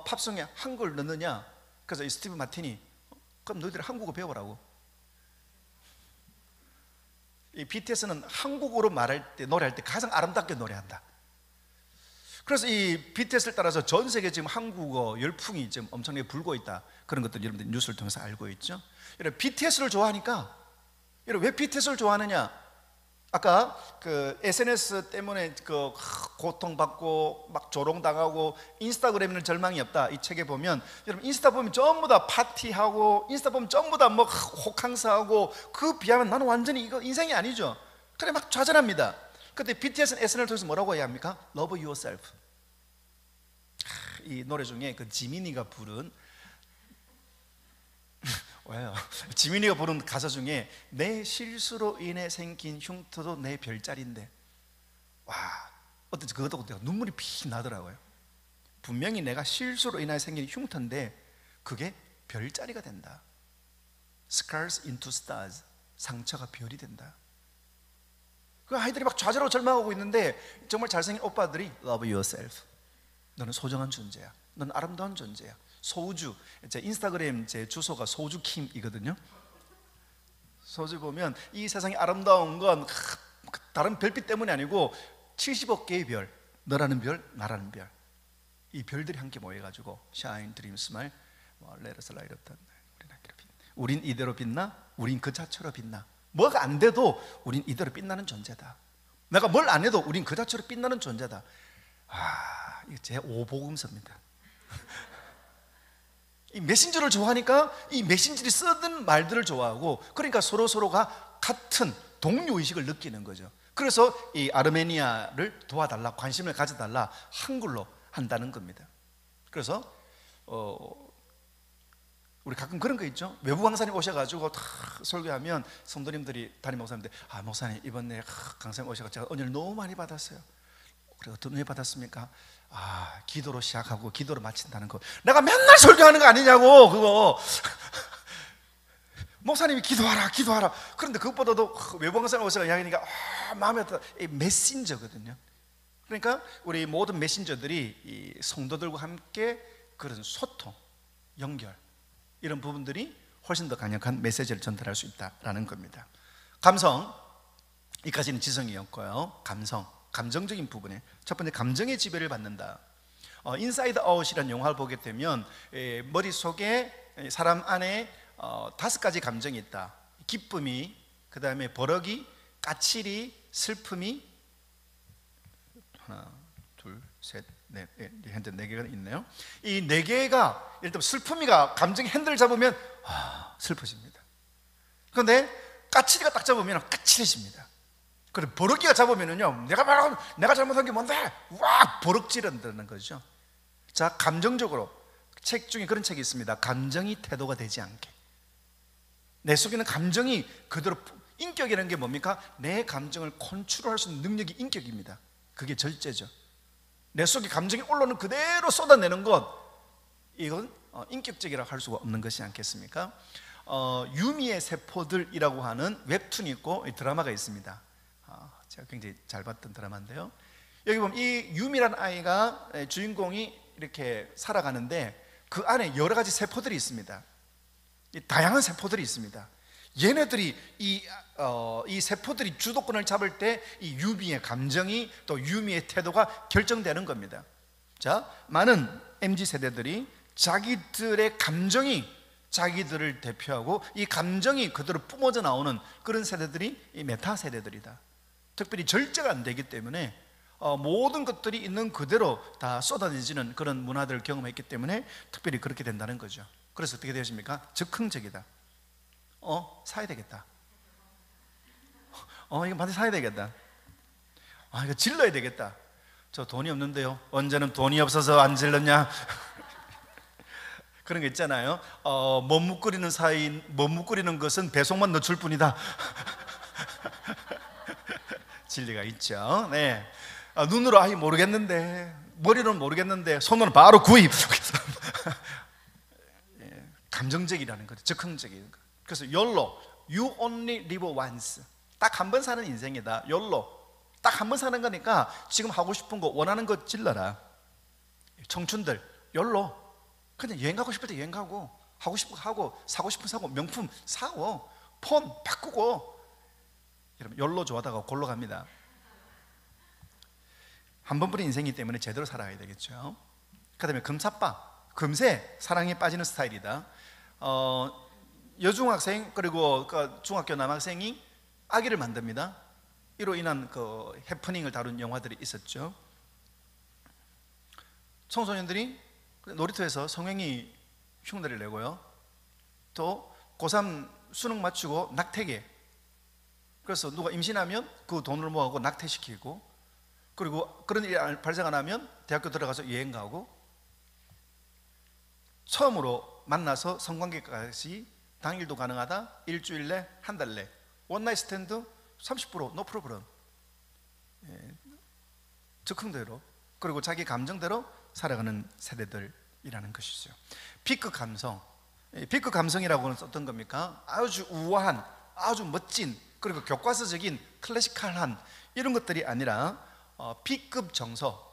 팝송에 한글 넣느냐? 그래서 이 스티브 마틴이 그럼 너희들이 한국어 배우라고. 이 BTS는 한국어로 말할 때, 노래할 때 가장 아름답게 노래한다. 그래서 이 BTS를 따라서 전 세계 지금 한국어 열풍이 지금 엄청나게 불고 있다. 그런 것들 여러분들 뉴스를 통해서 알고 있죠. 여러분 BTS를 좋아하니까, 여러분 왜 BTS를 좋아하느냐? 아까 그 SNS 때문에 그 고통받고 막 조롱당하고 인스타그램에는 절망이 없다, 이 책에 보면, 여러분 인스타 보면 전부 다 파티하고, 인스타 보면 전부 다 뭐 호캉스하고, 그 비하면 나는 완전히 이거 인생이 아니죠. 그래 막 좌절합니다. 근데 BTS는 SNS를 통해서 뭐라고 해야 합니까? Love yourself. 이 노래 중에 그 지민이가 부른 왜요? 지민이가 부른 가사 중에 내 실수로 인해 생긴 흉터도 내 별자리인데, 와, 어떤지 그것도 내가 눈물이 피 나더라고요. 분명히 내가 실수로 인해 생긴 흉터인데 그게 별자리가 된다. Scars into stars. 상처가 별이 된다. 그 아이들이 막 좌절하고 절망하고 있는데 정말 잘생긴 오빠들이 Love yourself. 너는 소중한 존재야. 너는 아름다운 존재야. 소우주, 제 인스타그램 제 주소가 소우주킴이거든요. 소우주 보면 이 세상에 아름다운 건 다른 별빛 때문이 아니고 70억 개의 별, 너라는 별, 나라는 별, 이 별들이 함께 모여가지고 Shine, Dream, Smile, Let us light up the night. 우린 이대로 빛나? 우린 그 자체로 빛나. 뭐가 안 돼도 우린 이대로 빛나는 존재다. 내가 뭘 안 해도 우린 그 자체로 빛나는 존재다. 아, 이게 제 오복음서입니다. 이 메신저를 좋아하니까 이 메신저들이 쓰던 말들을 좋아하고, 그러니까 서로가 같은 동료의식을 느끼는 거죠. 그래서 이 아르메니아를 도와달라, 관심을 가져달라, 한글로 한다는 겁니다. 그래서 우리 가끔 그런 거 있죠. 외부 강사님 오셔가지고 다 설교하면 성도님들이, 담임 목사님들, 아 목사님 이번에 강사님 오셔가지고 제가 은혜를 너무 많이 받았어요. 그래, 어떤 은혜 받았습니까? 아, 기도로 시작하고 기도로 마친다는 거. 내가 맨날 설교하는 거 아니냐고 그거. 목사님이 기도하라 기도하라. 그런데 그것보다도 외부 강사님 오셔서 이야기하니까 마음에 들어. 이 메신저거든요. 그러니까 우리 모든 메신저들이 이 성도들과 함께 그런 소통, 연결, 이런 부분들이 훨씬 더 강력한 메시지를 전달할 수 있다라는 겁니다. 감성, 이까지는 지성이었고요. 감정적인 부분에 첫 번째, 감정의 지배를 받는다. 인사이드 아웃이라는 영화를 보게 되면 머릿속에 사람 안에 5가지 감정이 있다. 기쁨이, 그 다음에 버럭이, 까칠이, 슬픔이, 하나, 둘, 셋, 넷, 현재 4개가 있네요. 이 4개가, 일단 슬픔이가 감정의 핸들을 잡으면 슬퍼집니다. 그런데 까칠이가 딱 잡으면 까칠해집니다. 그리고 버럭기가 잡으면은요, 내가 잘못한 게 뭔데? 와, 버럭지른다는 거죠. 자, 감정적으로 책 중에 그런 책이 있습니다. 감정이 태도가 되지 않게. 내 속에는 감정이 그대로, 인격이라는 게 뭡니까? 내 감정을 컨트롤할 수 있는 능력이 인격입니다. 그게 절제죠. 내 속에 감정이 올라오는 그대로 쏟아내는 것, 이건 인격적이라고 할 수가 없는 것이 않겠습니까? 유미의 세포들이라고 하는 웹툰이 있고 드라마가 있습니다. 제가 굉장히 잘 봤던 드라마인데요. 여기 보면 이 유미라는 아이가, 주인공이 이렇게 살아가는데 그 안에 여러 가지 세포들이 있습니다. 다양한 세포들이 있습니다. 얘네들이 이 세포들이 주도권을 잡을 때 이 유미의 감정이, 또 유미의 태도가 결정되는 겁니다. 자, 많은 MZ세대들이 자기들의 감정이 자기들을 대표하고, 이 감정이 그대로 뿜어져 나오는 그런 세대들이 이 메타 세대들이다. 특별히 절제가 안 되기 때문에 모든 것들이 있는 그대로 다 쏟아내지는 그런 문화들을 경험했기 때문에 특별히 그렇게 된다는 거죠. 그래서 어떻게 되십니까? 즉흥적이다. 사야 되겠다. 이거 반드시 사야 되겠다. 이거 질러야 되겠다. 저 돈이 없는데요. 언제는 돈이 없어서 안 질렀냐? 그런 거 있잖아요. 머뭇거리는 것은 배송만 늦출 뿐이다. 진리가 있죠. 네. 눈으로 모르겠는데, 머리로는 모르겠는데, 손으로는 바로 구입. 감정적이라는 거죠. 즉흥적인 거. 그래서 YOLO, You Only Live Once. 딱 한 번 사는 인생이다. YOLO. 딱 한 번 사는 거니까 지금 하고 싶은 거, 원하는 거 찔러라. 청춘들 YOLO. 그냥 여행 가고 싶을 때 여행 가고, 하고 싶은 거 하고, 사고 싶은 거 사고, 명품 사고, 폰 바꾸고. 여러분 YOLO 좋아하다가 골로 갑니다. 한 번뿐인 인생이기 때문에 제대로 살아야 되겠죠. 그 다음에 금사빠, 금세 사랑에 빠지는 스타일이다. 여중학생 그리고 그 중학교 남학생이 아기를 만듭니다. 이로 인한 그 해프닝을 다룬 영화들이 있었죠. 청소년들이 놀이터에서 성행위 흉내를 내고요. 또 고3 수능 마치고 낙태계. 그래서 누가 임신하면 그 돈을 모아고 낙태시키고, 그리고 그런 일이 발생 안 하면 대학교 들어가서 여행 가고, 처음으로 만나서 성관계까지 당일도 가능하다, 일주일 내, 한 달 내, 원나잇 스탠드 30% 노 프로그램. 즉흥대로, 그리고 자기 감정대로 살아가는 세대들이라는 것이죠. 피크 감성. 피크 감성이라고는 어떤 겁니까? 아주 우아한, 아주 멋진, 그리고 교과서적인 클래시컬한 이런 것들이 아니라 B급 정서.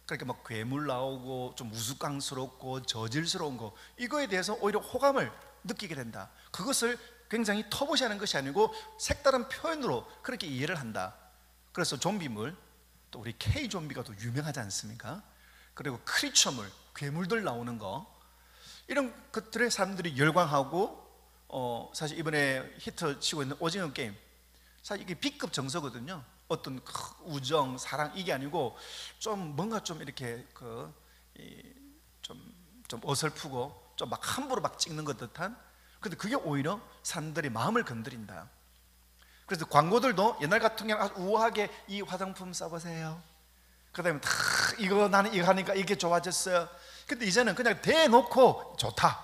그렇게 막 괴물 나오고 좀 우스꽝스럽고 저질스러운 거, 이거에 대해서 오히려 호감을 느끼게 된다. 그것을 굉장히 터부시하는 것이 아니고 색다른 표현으로 그렇게 이해를 한다. 그래서 좀비물, 또 우리 K 좀비가 또 유명하지 않습니까? 그리고 크리처물, 괴물들 나오는 거, 이런 것들에 사람들이 열광하고, 사실 이번에 히트 치고 있는 오징어 게임, 사실 이게 B급 정서거든요. 어떤 우정, 사랑, 이게 아니고 좀 뭔가 좀 이렇게 좀 어설프고 좀 막 함부로 막 찍는 것 듯한. 근데 그게 오히려 사람들의 마음을 건드린다. 그래서 광고들도 옛날 같은 경우는 아주 우아하게 이 화장품 써보세요. 그 다음에 다 이거 나는 이거 하니까 이게 좋아졌어요. 근데 이제는 그냥 대놓고 좋다.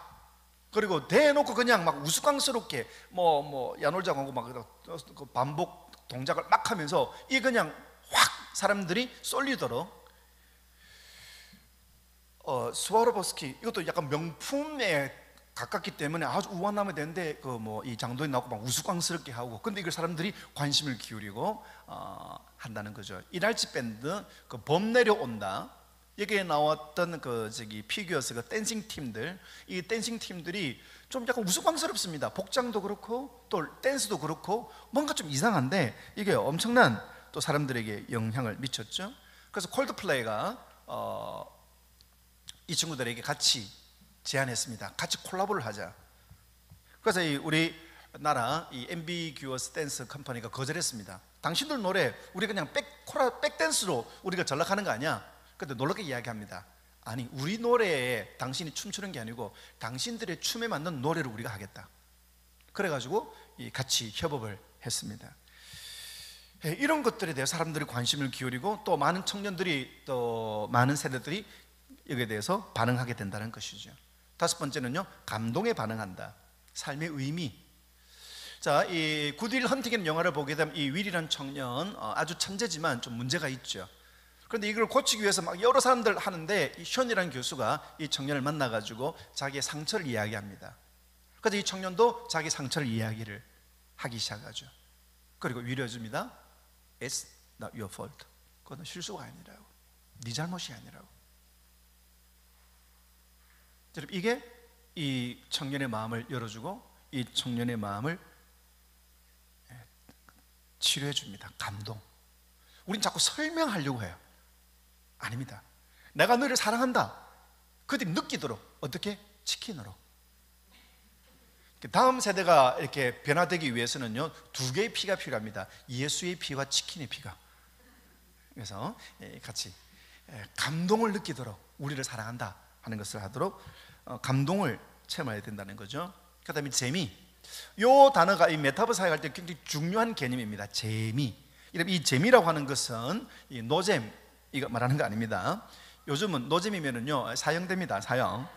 그리고 대놓고 그냥 막 우스꽝스럽게 뭐 야놀자하고 막 반복 동작을 막 하면서 이 그냥 확 사람들이 쏠리도록. 스와로버스키, 이것도 약간 명품에 가깝기 때문에 아주 우아하면 되는데 이 장도연 나오고 막 우스꽝스럽게 하고, 근데 이걸 사람들이 관심을 기울이고 한다는 거죠. 이날치 밴드 범 내려온다, 여기에 나왔던 피규어스 댄싱 팀들, 이 댄싱 팀들이 좀 약간 우스꽝스럽습니다. 복장도 그렇고 또 댄스도 그렇고 뭔가 좀 이상한데 이게 엄청난 또 사람들에게 영향을 미쳤죠. 그래서 콜드플레이가 이 친구들에게 같이 제안했습니다. 같이 콜라보를 하자. 그래서 우리 나라 이 앰비규어스 댄스 컴퍼니가 거절했습니다. 당신들 노래 우리 그냥 백댄스로 우리가 전락하는 거 아니야? 근데 놀랍게 이야기합니다. 아니, 우리 노래에 당신이 춤추는 게 아니고 당신들의 춤에 맞는 노래를 우리가 하겠다. 그래가지고 같이 협업을 했습니다. 이런 것들에 대해 사람들이 관심을 기울이고 또 많은 청년들이, 또 많은 세대들이 여기에 대해서 반응하게 된다는 것이죠. 다섯 번째는요, 감동에 반응한다. 삶의 의미. 자, 이 굿윌 헌팅이라는 영화를 보게 되면 이 윌이라는 청년 아주 천재지만 좀 문제가 있죠. 그런데 이걸 고치기 위해서 막 여러 사람들 하는데 이 션이라는 교수가 이 청년을 만나가지고 자기의 상처를 이야기합니다. 그래서 이 청년도 자기 상처를 이야기를 하기 시작하죠. 그리고 위로해줍니다. It's not your fault. 그건 실수가 아니라고, 네 잘못이 아니라고. 여러분, 이게 이 청년의 마음을 열어주고 이 청년의 마음을 치료해 줍니다. 감동. 우린 자꾸 설명하려고 해요. 아닙니다. 내가 너를 사랑한다. 그들이 느끼도록. 어떻게? 치킨으로. 다음 세대가 이렇게 변화되기 위해서는요, 두 개의 피가 필요합니다. 예수의 피와 치킨의 피가. 그래서 같이 감동을 느끼도록 우리를 사랑한다 하는 것을 하도록 감동을 체험해야 된다는 거죠. 그 다음에 재미. 이 단어가 이 메타버 사역할 때 굉장히 중요한 개념입니다. 재미. 이 재미라고 하는 것은 이 노잼, 이거 말하는 거 아닙니다. 요즘은 노잼이면은요 사형됩니다. 사형.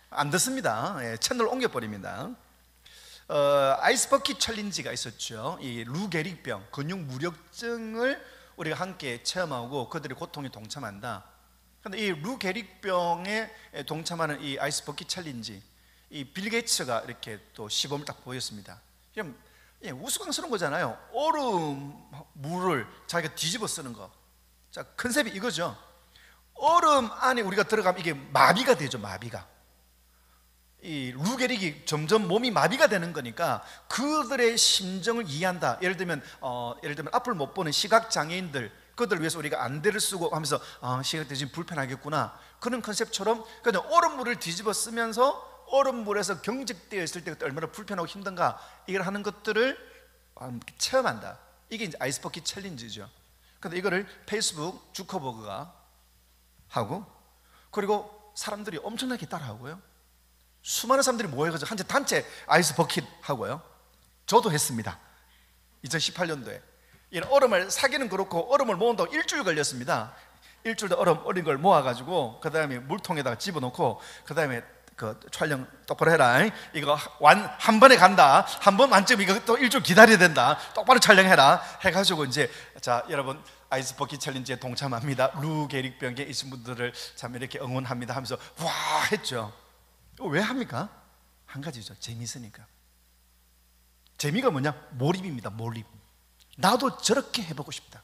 안 듣습니다. 채널 옮겨버립니다. 아이스버킷 챌린지가 있었죠. 이 루 게릭병, 근육 무력증을 우리가 함께 체험하고 그들의 고통에 동참한다. 그런데 이 루 게릭병에 동참하는 이 아이스버킷 챌린지, 이 빌 게이츠가 이렇게 또 시범을 딱 보였습니다. 그냥 우스꽝스러운 거잖아요. 얼음 물을 자기가 뒤집어 쓰는 거. 자, 컨셉이 이거죠. 얼음 안에 우리가 들어가면 이게 마비가 되죠. 마비가. 이 루게릭이 점점 몸이 마비가 되는 거니까 그들의 심정을 이해한다. 예를 들면 앞을 못 보는 시각 장애인들, 그들을 위해서 우리가 안대를 쓰고 하면서 시각 대신 불편하겠구나, 그런 컨셉처럼 그냥 얼음물을 뒤집어 쓰면서 얼음물에서 경직되어 있을 때 얼마나 불편하고 힘든가, 이걸 하는 것들을 체험한다. 이게 이제 아이스버킷 챌린지죠. 근데 이거를 페이스북 주커버그가 하고, 그리고 사람들이 엄청나게 따라하고요. 수많은 사람들이 모여가지고 한 단체 아이스버킷 하고요. 저도 했습니다. 2018년도에 이런 얼음을 사기는 그렇고 얼음을 모은다고 일주일 걸렸습니다. 일주일 동안 얼린 걸 모아가지고 그 다음에 물통에다가 집어넣고 그 다음에 그 촬영 똑바로 해라, 이거 한 번에 간다, 한 번 만점, 이거 또 일주일 기다려야 된다, 똑바로 촬영해라 해가지고 이제 자 여러분 아이스버킷 챌린지에 동참합니다. 루게릭병에 있는 분들을 참 이렇게 응원합니다 하면서 와 했죠. 왜 합니까? 한 가지죠. 재미있으니까. 재미가 뭐냐? 몰입입니다. 몰입. 나도 저렇게 해보고 싶다.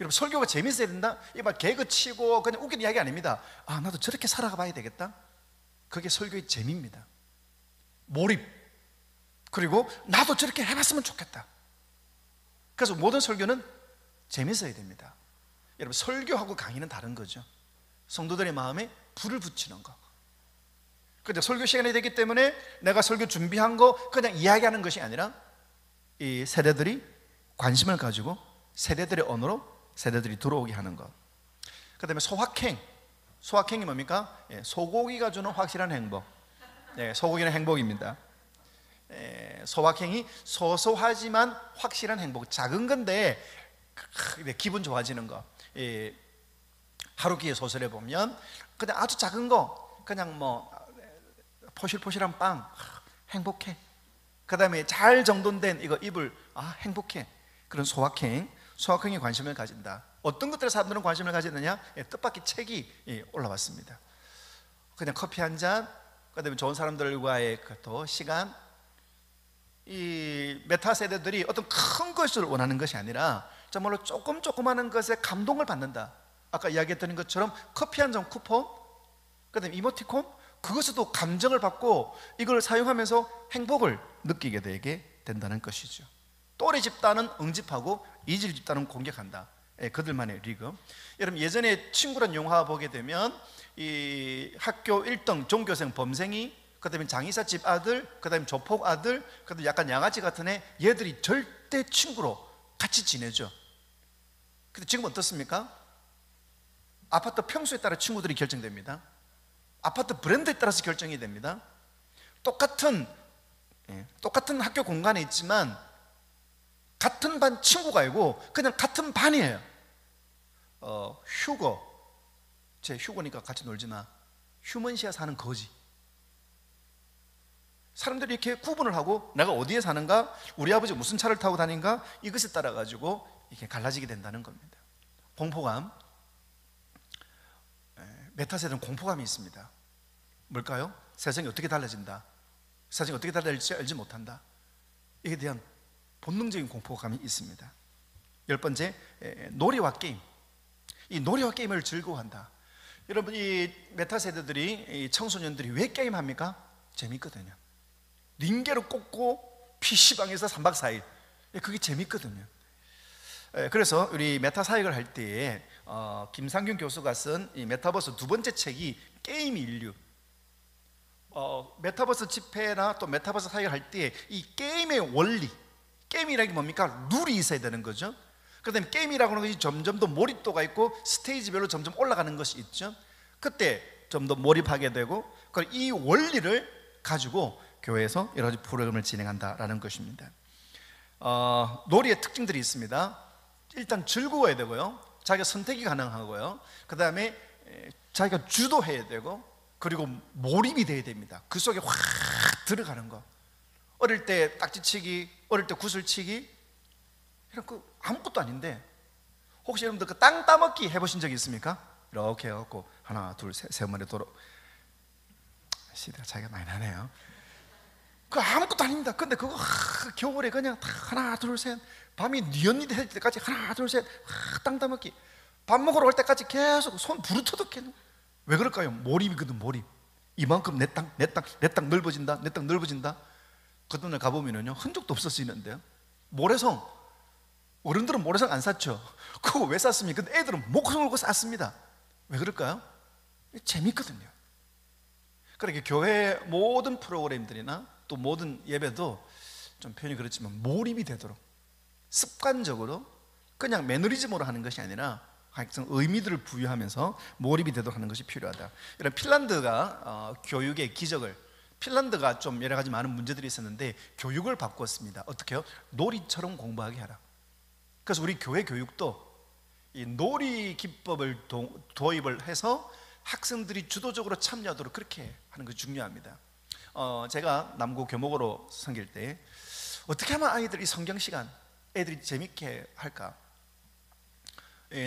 여러분 설교가 재미있어야 된다? 이거 막 개그 치고 그냥 웃기는 이야기 아닙니다. 나도 저렇게 살아가 봐야 되겠다. 그게 설교의 재미입니다. 몰입. 그리고 나도 저렇게 해봤으면 좋겠다. 그래서 모든 설교는 재미있어야 됩니다. 여러분 설교하고 강의는 다른 거죠. 성도들의 마음에 불을 붙이는 거. 근데 설교 시간이 되기 때문에 내가 설교 준비한 거 그냥 이야기하는 것이 아니라 이 세대들이 관심을 가지고 세대들의 언어로 세대들이 들어오게 하는 것. 그 다음에 소확행. 소확행이 뭡니까? 소고기가 주는 확실한 행복. 소고기는 행복입니다. 소확행이 소소하지만 확실한 행복. 작은 건데 기분 좋아지는 거. 하루키의 소설에 보면 그냥 아주 작은 거, 그냥 뭐 포실포실한 빵, 행복해. 그 다음에 잘 정돈된 이거 이불, 행복해. 그런 소확행에 관심을 가진다. 어떤 것들에 사람들은 관심을 가지느냐? 뜻밖의 책이 올라왔습니다. 그냥 커피 한 잔, 그 다음에 좋은 사람들과의 또 시간. 이 메타 세대들이 어떤 큰 것을 원하는 것이 아니라 정말로 조그마한 것에 감동을 받는다. 아까 이야기했던 것처럼 커피 한 잔 쿠폰, 그 다음에 이모티콘, 그것에도 감정을 받고 이걸 사용하면서 행복을 느끼게 되게 된다는 것이죠. 또래 집단은 응집하고 이질 집단은 공격한다. 그들만의 리그. 여러분 예전에 친구란 영화 보게 되면 이 학교 1등 종교생 범생이, 그 다음에 장의사 집 아들, 그 다음에 조폭 아들, 그 다음에 약간 양아치 같은 애, 얘들이 절대 친구로 같이 지내죠. 근데 지금 어떻습니까? 아파트 평수에 따라 친구들이 결정됩니다. 아파트 브랜드에 따라서 결정이 됩니다. 똑같은 학교 공간에 있지만 같은 반 친구가 아니고 그냥 같은 반이에요. 휴거, 제 휴거니까 같이 놀지 마. 휴먼시아 사는 거지. 사람들이 이렇게 구분을 하고 내가 어디에 사는가, 우리 아버지 무슨 차를 타고 다닌가, 이것에 따라 가지고 이렇게 갈라지게 된다는 겁니다. 공포감. 메타세대는 공포감이 있습니다. 뭘까요? 세상이 어떻게 달라진다, 세상이 어떻게 달라질지 알지 못한다. 이에 대한 본능적인 공포감이 있습니다. 10번째, 놀이와 게임. 이 놀이와 게임을 즐거워한다. 여러분 이 메타세대들이, 이 청소년들이 왜 게임합니까? 재밌거든요. 링게로 꽂고 PC방에서 3박 4일, 그게 재밌거든요. 그래서 우리 메타 사역을 할 때에 김상균 교수가 쓴 이 메타버스 두 번째 책이 게임 인류. 메타버스 집회나 또 메타버스 사역을 할 때 이 게임의 원리, 게임이라는 게 뭡니까? 룰이 있어야 되는 거죠. 그다음에 게임이라고 하는 것이 점점 더 몰입도가 있고 스테이지별로 점점 올라가는 것이 있죠. 그때 좀 더 몰입하게 되고, 이 원리를 가지고 교회에서 여러 가지 프로그램을 진행한다라는 것입니다. 놀이의 특징들이 있습니다. 일단 즐거워야 되고요, 자기가 선택이 가능하고요, 그 다음에 자기가 주도해야 되고, 그리고 몰입이 돼야 됩니다. 그 속에 확 들어가는 거. 어릴 때 딱지치기, 어릴 때 구슬치기, 이런 거 아무것도 아닌데, 혹시 여러분들 그 땅 따먹기 해보신 적이 있습니까? 이렇게 해갖고 하나 둘 세 번에 도로 시대가 차이가 많이 나네요. 그 아무것도 아닙니다. 근데 그거 겨울에 그냥 다 하나 둘 셋, 밤이 뉘엿뉘엿 할 때까지 하나 둘 셋 땅 따먹기, 밥 먹으러 올 때까지 계속 손 부르터도 깨는. 왜 그럴까요? 몰입이거든. 몰입. 이만큼 내 땅 넓어진다, 내 땅 넓어진다. 그 동네 가보면은요 흔적도 없어지는데요. 모래성, 어른들은 모래성 안 쌌죠. 그거 왜 쌌습니까? 근데 애들은 목숨 걸고 쌌습니다. 왜 그럴까요? 재밌거든요. 그렇게 교회 모든 프로그램들이나 또 모든 예배도 좀 표현이 그렇지만 몰입이 되도록 습관적으로 그냥 매너리즘으로 하는 것이 아니라 각종 의미들을 부여하면서 몰입이 되도록 하는 것이 필요하다. 이런 핀란드가 교육의 기적을, 핀란드가 좀 여러 가지 많은 문제들이 있었는데 교육을 바꿨습니다. 어떻게 해요? 놀이처럼 공부하게 하라. 그래서 우리 교회 교육도 이 놀이 기법을 도입을 해서 학생들이 주도적으로 참여하도록 그렇게 하는 것이 중요합니다. 제가 남고 교목으로 섬길 때 어떻게 하면 아이들이 이 성경 시간 애들이 재밌게 할까?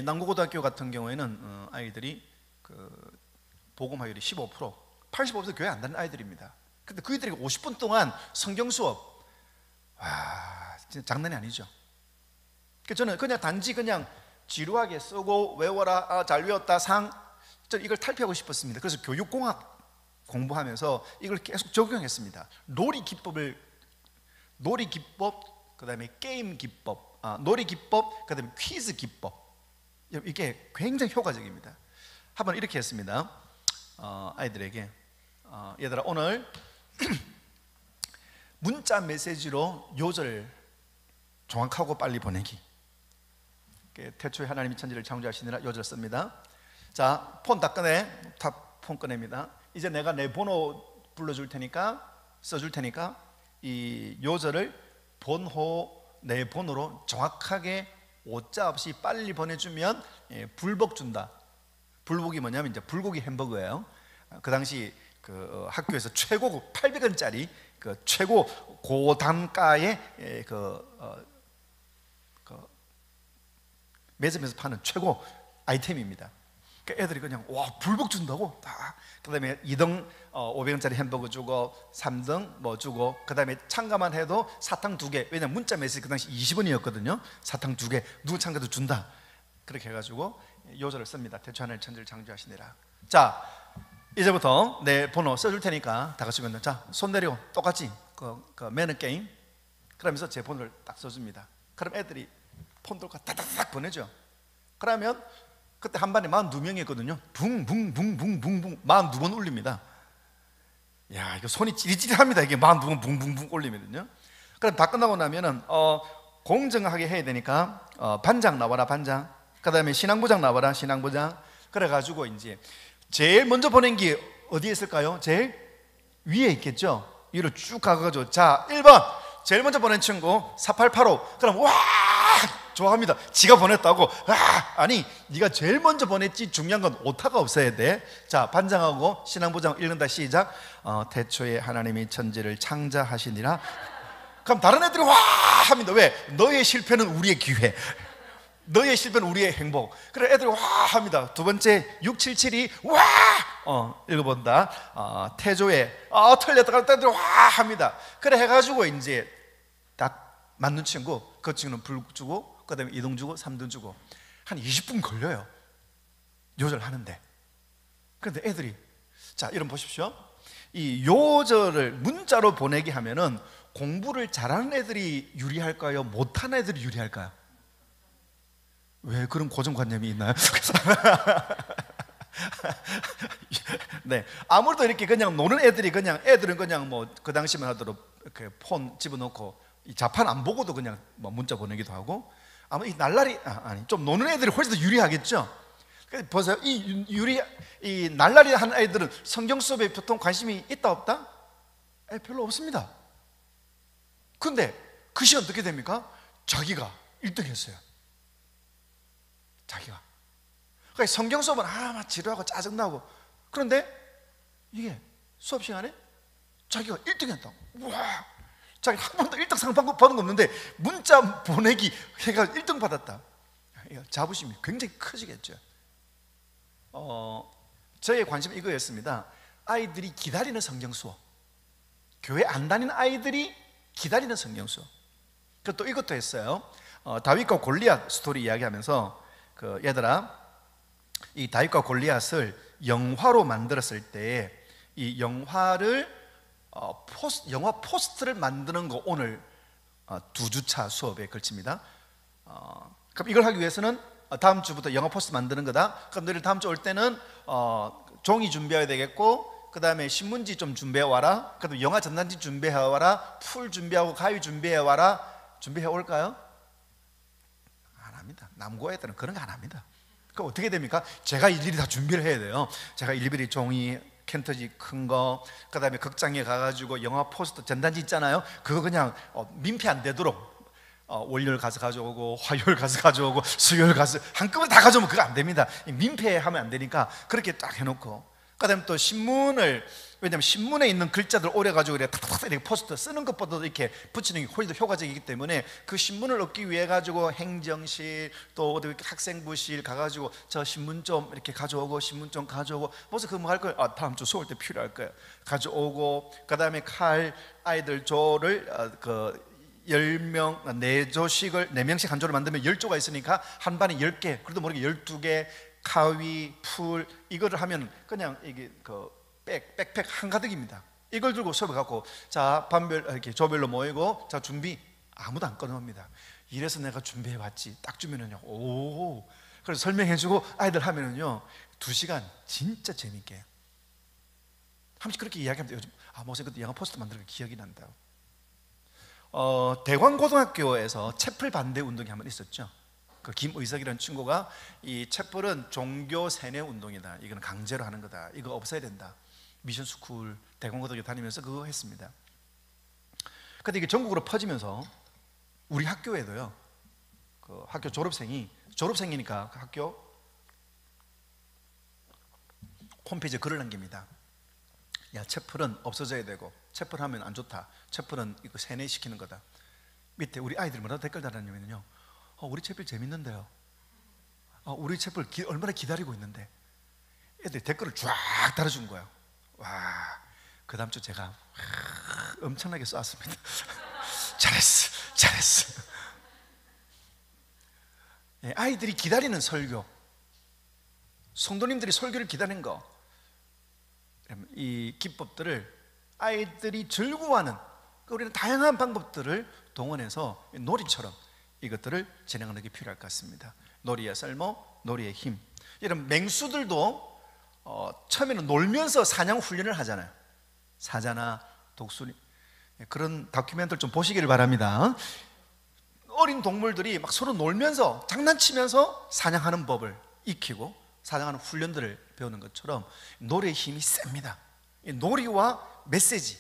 남고고등학교 같은 경우에는 아이들이 그 복음화율이 15%, 85% 교회 안 다니는 아이들입니다. 근데 그들이 50분 동안 성경 수업, 와 진짜 장난이 아니죠. 그래서 저는 그냥 단지 그냥 지루하게 쓰고 외워라, 잘 외웠다, 상, 저는 이걸 탈피하고 싶었습니다. 그래서 교육공학 공부하면서 이걸 계속 적용했습니다. 놀이 기법, 그 다음에 게임 기법, 놀이 기법, 그 다음에 퀴즈 기법. 이게 굉장히 효과적입니다. 한번 이렇게 했습니다. 아이들에게 얘들아 오늘 문자 메시지로 요절 정확하고 빨리 보내기. 태초에 하나님이 천지를 창조하시느라 요절 씁니다. 자, 폰 다 꺼내. 폰 꺼냅니다. 이제 내가 내 번호 불러줄 테니까, 써줄 테니까 이 요절을 내 번호로 정확하게 오자 없이 빨리 보내주면 불복 준다. 불복이 뭐냐면 이제 불고기 햄버거예요. 그 당시 그 학교에서 최고 800원짜리 그 최고 고단가의 매점에서 파는 최고 아이템입니다. 그러니까 애들이 그냥 와 불복 준다고 다. 그다음에 2등 500원짜리 햄버거 주고 3등 뭐 주고 그다음에 참가만 해도 사탕 2개. 왜냐면 문자 메시지 그 당시 20원이었거든요. 사탕 2개 누구 참가도 준다. 그렇게 해가지고 요절을 씁니다. 태초 하나님 천지를 창조하시니라. 자 이제부터 내 번호 써줄 테니까 다 같이 보면 자 손 내려. 똑같이 그 매너 게임 그러면서 제 번호를 딱 써줍니다. 그럼 애들이 폰 들고 다닥다닥 보내죠. 그러면 그때 한 반에 42명이었거든요. 붕붕붕붕붕붕 42번 울립니다. 야 이거 손이 찌릿찌릿합니다. 이게 42번 붕붕붕 울리거든요. 그럼 다 끝나고 나면은 공정하게 해야 되니까 반장 나와라 반장. 그 다음에 신앙부장 나와라 신앙부장. 그래가지고 이제 제일 먼저 보낸 게 어디에 있을까요? 제일 위에 있겠죠. 위로 쭉 가가지고 자 1번 제일 먼저 보낸 친구 4885. 그럼 와 좋아합니다. 지가 보냈다고. 아니 네가 제일 먼저 보냈지. 중요한 건 오타가 없어야 돼. 자 반장하고 신앙부장 읽는다. 시작. 태초에 하나님이 천지를 창조하시니라. 그럼 다른 애들이 와 합니다. 왜? 너의 실패는 우리의 기회, 너의 실패는 우리의 행복. 그래 애들이 와 합니다. 두 번째 677이 와 읽어본다. 태조에 틀렸다. 그럼 애들이 와 합니다. 그래 해가지고 이제 딱 맞는 친구 그 친구는 불 주고 그 다음에 2등 주고 3등 주고 한 20분 걸려요. 요절하는데. 그런데 애들이 자 이런 보십시오. 이 요절을 문자로 보내게 하면은 공부를 잘하는 애들이 유리할까요? 못하는 애들이 유리할까요? 왜 그런 고정관념이 있나요? 네, 아무래도 이렇게 그냥 노는 애들이 그냥 애들은 그냥 뭐 그 당시만 하도록 이렇게 폰 집어넣고 이 자판 안 보고도 그냥 뭐 문자 보내기도 하고 아마 이 날라리 좀 노는 애들이 훨씬 더 유리하겠죠. 보세요, 이 날라리 하는 애들은 성경 수업에 보통 관심이 있다 없다? 별로 없습니다. 근데 그 시간 어떻게 됩니까? 자기가 1등 했어요. 자기가. 그러니까 성경 수업은 막 지루하고 짜증나고 그런데 이게 수업 시간에 자기가 1등 했다. 와, 자기 한 번도 1등 상 받은 거 없는데 문자 보내기 해가 1등 받았다. 자부심이 굉장히 커지겠죠. 저의 관심은 이거였습니다. 아이들이 기다리는 성경 수업, 교회 안 다니는 아이들이 기다리는 성경 수업. 또 이것도 했어요. 다윗과 골리앗 스토리 이야기하면서 얘들아, 이 다윗과 골리앗을 영화로 만들었을 때 이 영화를 영화 포스트를 만드는 거 오늘 2주차 수업에 걸칩니다. 그럼 이걸 하기 위해서는 다음 주부터 영화 포스트 만드는 거다. 그럼 너희들 다음 주 올 때는 종이 준비해야 되겠고, 그 다음에 신문지 좀 준비해 와라. 그다음에 영화 전단지 준비해 와라. 풀 준비하고 가위 준비해 와라. 준비해 올까요? 안 합니다. 남고 애들은 그런 거 안 합니다. 그럼 어떻게 됩니까? 제가 일일이 다 준비를 해야 돼요. 제가 일일이 종이, 캔터지 큰 거, 그 다음에 극장에 가가지고 영화 포스터 전단지 있잖아요. 그거 그냥 민폐 안 되도록 월요일 가서 가져오고, 화요일 가서 가져오고, 수요일 가서 한꺼번에 다 가져오면 그거 안 됩니다. 민폐하면 안 되니까 그렇게 딱 해놓고, 그 다음에 또 신문을, 왜냐하면 신문에 있는 글자들 오래 가지고 이렇게 탁탁탁 이렇게 포스터 쓰는 것보다도 이렇게 붙이는 게 훨씬 더 효과적이기 때문에 그 신문을 얻기 위해 가지고 행정실, 또 어디 학생부실 가가지고 저 신문 좀 이렇게 가져오고, 신문 좀 가져오고, 무슨 그거 뭐 할 거예요? 다음 주 수업 때 필요할 거예요. 가져오고, 그 다음에 칼, 아이들 조를 10명, 4조씩을 4명씩 한 조를 만들면 10조가 있으니까 한 반에 10개, 그래도 모르게 12개, 가위, 풀, 이거를 하면 그냥 이게 백팩 한가득입니다. 이걸 들고 수업에 갖고, 자 반별 이렇게 조별로 모이고, 자 준비, 아무도 안 꺼내옵니다. 이래서 내가 준비해 왔지 딱 주면은요, 오, 그래서 설명해주고 아이들 하면은요 2시간 진짜 재밌게. 한 번씩 그렇게 이야기하면 요즘 목사님 그때 영화 포스터 만드는 거 기억이 난다. 대광고등학교에서 채플 반대 운동이 한 번 있었죠. 그 김의석이라는 친구가 이 채플은 종교 세뇌 운동이다, 이거는 강제로 하는 거다, 이거 없애야 된다, 미션스쿨 대광고등학교 다니면서 그거 했습니다. 근데 이게 전국으로 퍼지면서 우리 학교에도요, 그 학교 졸업생이니까 그 학교 홈페이지에 글을 남깁니다. 야, 채플은 없어져야 되고, 채플하면 안 좋다, 채플은 이거 세뇌시키는 거다. 밑에 우리 아이들이 뭐라고 댓글 달았냐면요, 우리 채플 재밌는데요, 우리 채플 얼마나 기다리고 있는데. 애들이 댓글을 쫙 달아준 거예요. 와, 그 다음 주 제가 엄청나게 쏘았습니다. 잘했어. 아이들이 기다리는 설교, 성도님들이 설교를 기다리는 거, 이 기법들을 아이들이 즐거워하는, 우리는 다양한 방법들을 동원해서 놀이처럼 이것들을 진행하는 게 필요할 것 같습니다. 놀이의 썰모, 놀이의 힘. 이런 맹수들도 처음에는 놀면서 사냥 훈련을 하잖아요. 사자나 독수리, 그런 다큐멘터리를 좀 보시기를 바랍니다. 어린 동물들이 막 서로 놀면서 장난치면서 사냥하는 법을 익히고 사냥하는 훈련들을 배우는 것처럼 놀이의 힘이 셉니다. 놀이와 메시지,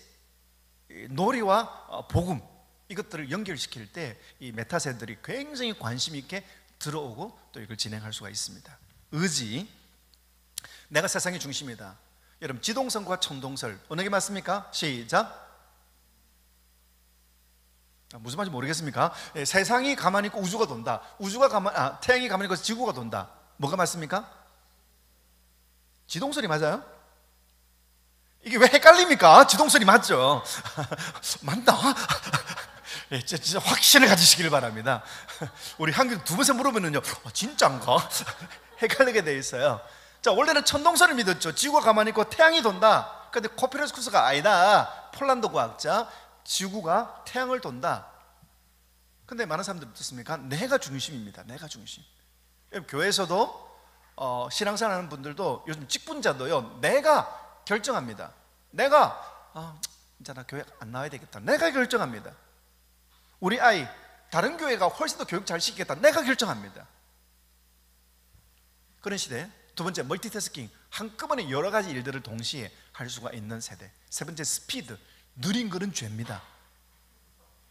놀이와 복음, 이것들을 연결시킬 때 이 메타세들이 굉장히 관심 있게 들어오고 또 이걸 진행할 수가 있습니다. 의지, 내가 세상의 중심이다. 여러분, 지동설과 천동설 어느 게 맞습니까? 시작. 무슨 말인지 모르겠습니까? 세상이 가만히 있고 우주가 돈다. 태양이 가만히 있고 지구가 돈다. 뭐가 맞습니까? 지동설이 맞아요? 이게 왜 헷갈립니까? 지동설이 맞죠? 맞나? 진짜 확신을 가지시길 바랍니다. 우리 한글 두 번째 물어보면요, 진짜인가? 헷갈리게 돼 있어요. 자, 원래는 천동설을 믿었죠. 지구가 가만히 있고 태양이 돈다. 근데 코페르니쿠스가 아니다. 폴란드 과학자, 지구가 태양을 돈다. 근데 많은 사람들이 어떻습니까? 내가 중심입니다. 내가 중심. 교회에서도 신앙생활 하는 분들도 요즘 직분자도요, 내가 결정합니다. 내가 이제 나 교회 안 나와야 되겠다, 내가 결정합니다. 우리 아이 다른 교회가 훨씬 더 교육 잘 시키겠다, 내가 결정합니다. 그런 시대. 두 번째, 멀티태스킹, 한꺼번에 여러 가지 일들을 동시에 할 수가 있는 세대. 세 번째, 스피드, 느린 거는 죄입니다.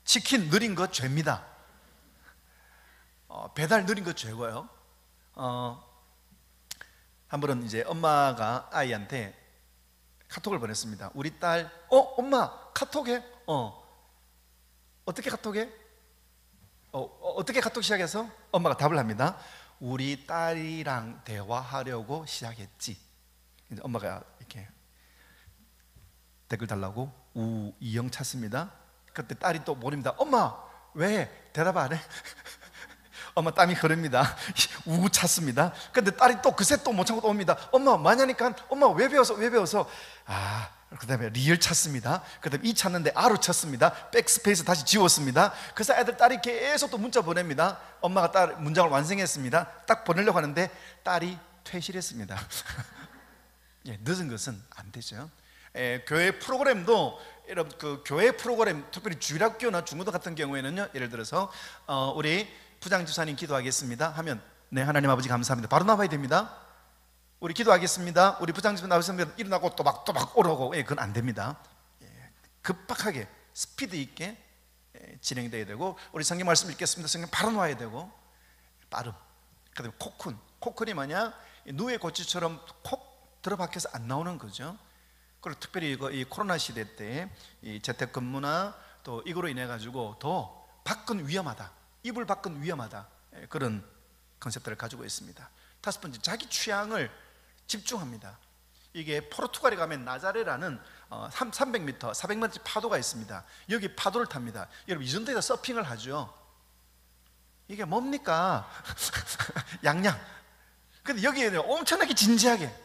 치킨 느린 거 죄입니다. 배달 느린 거 죄고요. 한 번은 이제 엄마가 아이한테 카톡을 보냈습니다. 우리 딸, 엄마 카톡해? 어떻게 카톡해? 어떻게 카톡 시작해서? 엄마가 답을 합니다. 우리 딸이랑 대화하려고 시작했지. 이제 엄마가 이렇게 댓글 달라고 우이영 찾습니다. 그때 딸이 또 모릅니다. 엄마 왜 대답 안 해? 엄마 땀이 흐릅니다. 우 찾습니다. 근데 딸이 또 그새 또 못 참고 또 옵니다. 엄마 뭐냐니까. 엄마 왜 배워서 그 다음에 리을 찾습니다. 그 다음에 이 찾는데 R을 쳤습니다. 백스페이스 다시 지웠습니다. 그래서 딸이 계속 또 문자 보냅니다. 엄마가 딸 문장을 완성했습니다. 딱 보내려고 하는데 딸이 퇴실했습니다. 예, 늦은 것은 안 되죠. 교회 프로그램도 이런 그 교회 프로그램, 특별히 주일학교나 중고등 같은 경우에는요, 예를 들어서 우리 부장집사님 기도하겠습니다 하면, 네 하나님 아버지 감사합니다, 바로 나와야 됩니다. 우리 기도하겠습니다, 우리 부장집사 나오시면 일어나고 또박 오라고. 그건 안 됩니다. 급박하게 스피드 있게 진행돼야 되고, 우리 성경 말씀 읽겠습니다, 성경 바로 나와야 되고, 빠름. 그다음에 코쿤이 뭐냐, 누에 고치처럼 콕 들어박혀서 안 나오는 거죠. 그리고 특별히 이 코로나 시대 때 이 재택근무나 또 이거로 인해 가지고 더 밖은 위험하다, 이불 밖은 위험하다, 그런 컨셉들을 가지고 있습니다. 다섯 번째, 자기 취향을 집중합니다. 이게 포르투갈에 가면 나자레라는 300m, 400m 파도가 있습니다. 여기 파도를 탑니다. 여러분 이 정도에서 서핑을 하죠. 이게 뭡니까? 양양. 근데 여기에는 엄청나게 진지하게,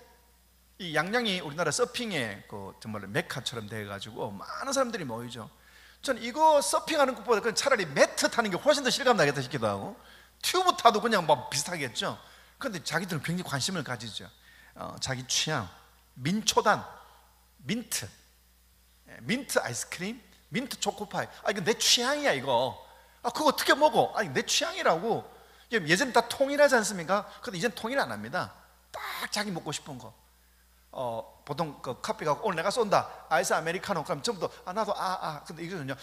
이 양양이 우리나라 서핑의 그 정말 메카처럼 돼가지고 많은 사람들이 모이죠. 저는 이거 서핑하는 것보다 그냥 차라리 매트 타는 게 훨씬 더 실감 나겠다 싶기도 하고, 튜브 타도 그냥 막 비슷하겠죠. 그런데 자기들은 굉장히 관심을 가지죠. 자기 취향, 민초단, 민트 아이스크림, 민트 초코파이. 이거 내 취향이야 이거. 그거 어떻게 먹어? 내 취향이라고. 예전에 다 통일하지 않습니까? 근데 이제는 통일 안 합니다. 딱 자기 먹고 싶은 거. 보통 그 커피가 오늘 내가 쏜다, 아이스 아메리카노, 그럼 전부 다 나도 근데 이거는요,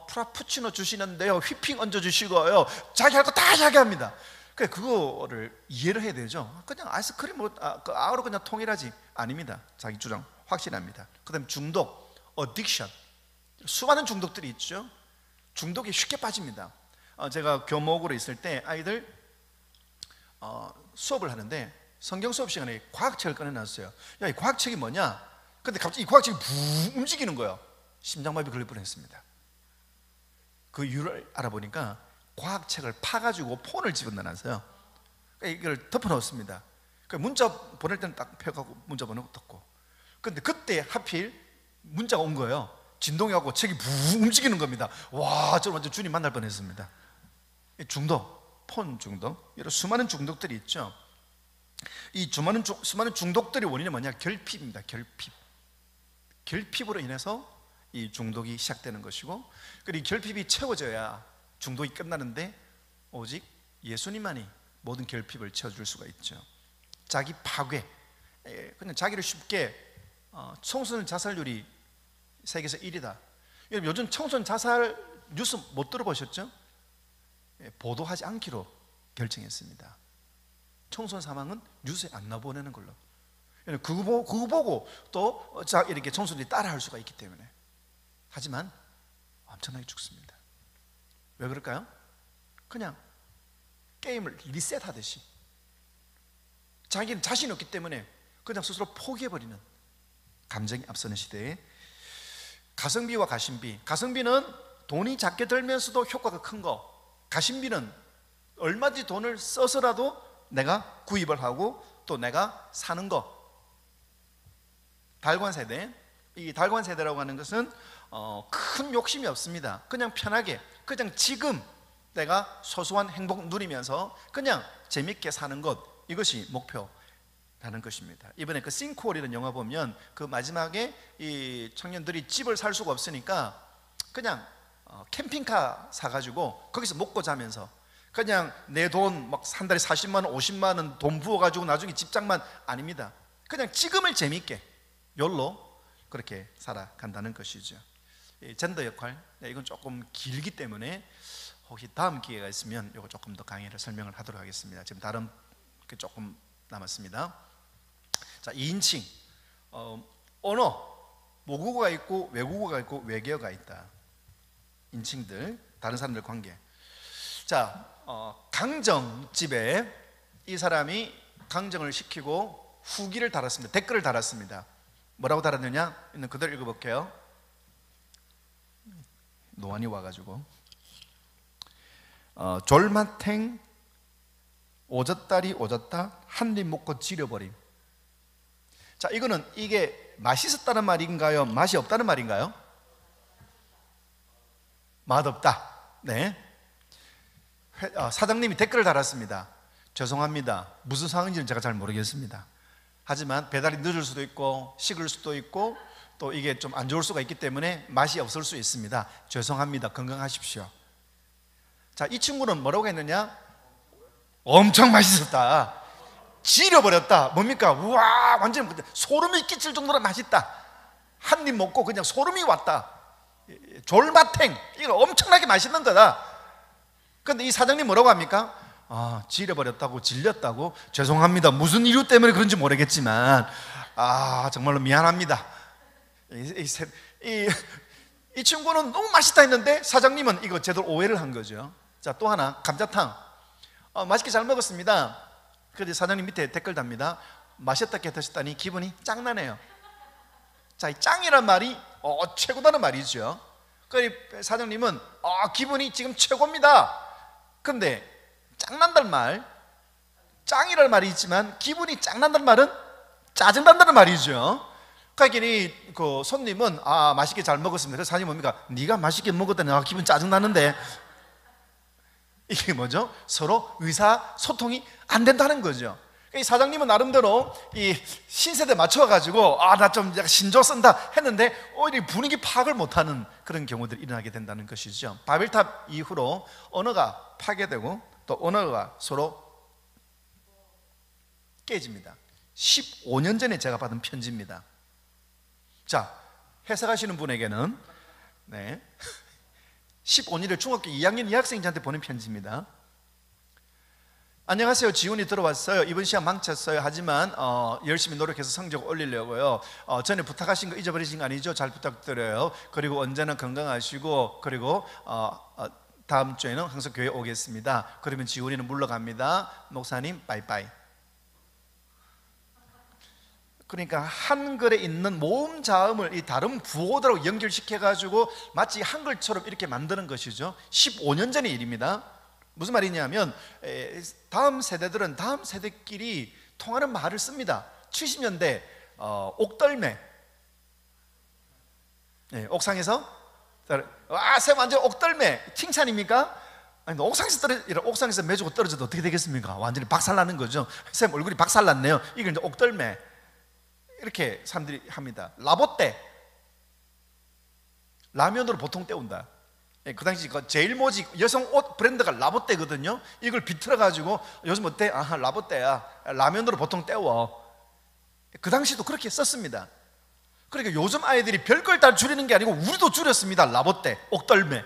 프라푸치노 주시는데요, 휘핑 얹어 주시고요, 자기 할 거 다 자기 합니다. 그거를 이해를 해야 되죠. 그냥 아이스크림 그 아우로 그냥 통일하지. 아닙니다. 자기 주장 확실합니다. 그 다음에 중독, 어딕션. 수많은 중독들이 있죠. 중독이 쉽게 빠집니다. 제가 교목으로 있을 때 아이들 수업을 하는데 성경 수업 시간에 과학책을 꺼내놨어요. 야, 이 과학책이 뭐냐? 근데 갑자기 이 과학책이 붕 움직이는 거예요. 심장마비 걸릴 뻔했습니다. 그 이유를 알아보니까 과학책을 파가지고 폰을 집어넣어놨어요. 이걸 덮어놓습니다. 문자 보낼 때는 딱 펴가고 문자 보내고 덮고. 근데 그때 하필 문자가 온 거예요. 진동이 하고 책이 붕 움직이는 겁니다. 와, 저 완전 주님 만날 뻔했습니다. 중독, 폰 중독, 이런 수많은 중독들이 있죠. 이 수많은 중독들의 원인은 뭐냐? 결핍입니다. 결핍으로 인해서 이 중독이 시작되는 것이고, 그리고 이 결핍이 채워져야 중독이 끝나는데, 오직 예수님만이 모든 결핍을 채워줄 수가 있죠. 자기 파괴, 그냥 자기를 쉽게, 청소년 자살률이 세계에서 1위다. 요즘 청소년 자살 뉴스 못 들어보셨죠? 보도하지 않기로 결정했습니다. 청소년 사망은 뉴스에 안 나보내는 걸로. 그거 보고 또 이렇게 청소년들이 따라할 수가 있기 때문에. 하지만 엄청나게 죽습니다. 왜 그럴까요? 그냥 게임을 리셋하듯이 자기는 자신이 없기 때문에 그냥 스스로 포기해버리는, 감정이 앞서는 시대에 가성비와 가심비. 가성비는 돈이 작게 들면서도 효과가 큰 거, 가심비는 얼마든지 돈을 써서라도 내가 구입을 하고 또 내가 사는 거. 달관 세대. 이 달관 세대라고 하는 것은 큰 욕심이 없습니다. 그냥 편하게, 그냥 지금 내가 소소한 행복 누리면서 그냥 재밌게 사는 것, 이것이 목표라는 것입니다. 이번에 그 싱크홀이라는 영화 보면 그 마지막에 이 청년들이 집을 살 수가 없으니까 그냥 캠핑카 사가지고 거기서 먹고 자면서 그냥 내 돈 막 한 달에 40만 원, 50만 원 돈 부어가지고 나중에 집장만. 아닙니다. 그냥 지금을 재미있게 욜로 그렇게 살아간다는 것이죠. 젠더 역할, 이건 조금 길기 때문에 혹시 다음 기회가 있으면 이거 조금 더 강의를 설명을 하도록 하겠습니다. 지금 다른 게 조금 남았습니다. 자, 2인칭, 언어, 모국어가 있고 외국어가 있고 외계어가 있다. 인칭들, 다른 사람들 관계. 자, 강정집에 이 사람이 강정을 시키고 후기를 달았습니다. 댓글을 달았습니다. 뭐라고 달았느냐? 있는 그대로 읽어볼게요. 노안이 와가지고 졸마탱 오졌다리 오졌다 한 입 먹고 지려버림. 자, 이거는 이게 맛있었다는 말인가요? 맛이 없다는 말인가요? 맛없다. 네. 사장님이 댓글을 달았습니다. 죄송합니다. 무슨 상황인지는 제가 잘 모르겠습니다. 하지만 배달이 늦을 수도 있고 식을 수도 있고 또 이게 좀 안 좋을 수가 있기 때문에 맛이 없을 수 있습니다. 죄송합니다. 건강하십시오. 자, 이 친구는 뭐라고 했느냐? 엄청 맛있었다. 지려버렸다. 뭡니까? 우와, 완전 소름이 끼칠 정도로 맛있다. 한 입 먹고 그냥 소름이 왔다. 졸마탱, 이거 엄청나게 맛있는 거다. 그런데 이 사장님 뭐라고 합니까? 지려버렸다고, 질렸다고. 죄송합니다. 무슨 이유 때문에 그런지 모르겠지만 정말로 미안합니다. 이 친구는 너무 맛있다 했는데 사장님은 이거 제대로 오해를 한 거죠. 자, 또 하나, 감자탕. 맛있게 잘 먹었습니다. 그런데 사장님 밑에 댓글 답니다. 맛있다 드셨다니 기분이 짱나네요. 자, 이 짱이란 말이 최고다는 말이죠. 그래서 사장님은 기분이 지금 최고입니다. 근데 짱난다는 말, 짱이라는 말이 있지만 기분이 짱난다는 말은 짜증난다는 말이죠. 그러니까 그 손님은 맛있게 잘 먹었습니다. 그래서 사장님 뭡니까? 네가 맛있게 먹었다니 기분 짜증나는데. 이게 뭐죠? 서로 의사소통이 안 된다는 거죠. 이 사장님은 나름대로 이 신세대 맞춰가지고 나 좀 신조 쓴다 했는데 오히려 분위기 파악을 못하는 그런 경우들이 일어나게 된다는 것이죠. 바벨탑 이후로 언어가 파괴되고 또 언어가 서로 깨집니다. 15년 전에 제가 받은 편지입니다. 자, 해석하시는 분에게는 15일에 중학교 2학년 여학생한테 보낸 편지입니다. 안녕하세요. 지훈이 들어왔어요. 이번 시험 망쳤어요. 하지만 열심히 노력해서 성적 올리려고요. 전에 부탁하신 거 잊어버리신 거 아니죠? 잘 부탁드려요. 그리고 언제나 건강하시고 그리고 다음 주에는 항상 교회 오겠습니다. 그러면 지훈이는 물러갑니다. 목사님 빠이빠이. 그러니까 한글에 있는 모음 자음을 이 다른 구어들하고 연결시켜가지고 마치 한글처럼 이렇게 만드는 것이죠. 15년 전의 일입니다. 무슨 말이냐면 다음 세대들은 다음 세대끼리 통하는 말을 씁니다. 70년대 옥덜매, 옥상에서 쌤 완전 옥덜매 칭찬입니까? 아니, 옥상에서 매주고 떨어져도 어떻게 되겠습니까? 완전히 박살나는 거죠. 쌤 얼굴이 박살났네요. 이게 이제 옥덜매, 이렇게 사람들이 합니다. 라보떼, 라면으로 보통 때운다. 그 당시 제일 모직 여성 옷 브랜드가 라보떼거든요. 이걸 비틀어 가지고 요즘 어때? 라보떼야. 라면으로 보통 때워. 그 당시도 그렇게 썼습니다. 그러니까 요즘 아이들이 별걸 다 줄이는 게 아니고 우리도 줄였습니다. 라보떼, 옥덜매.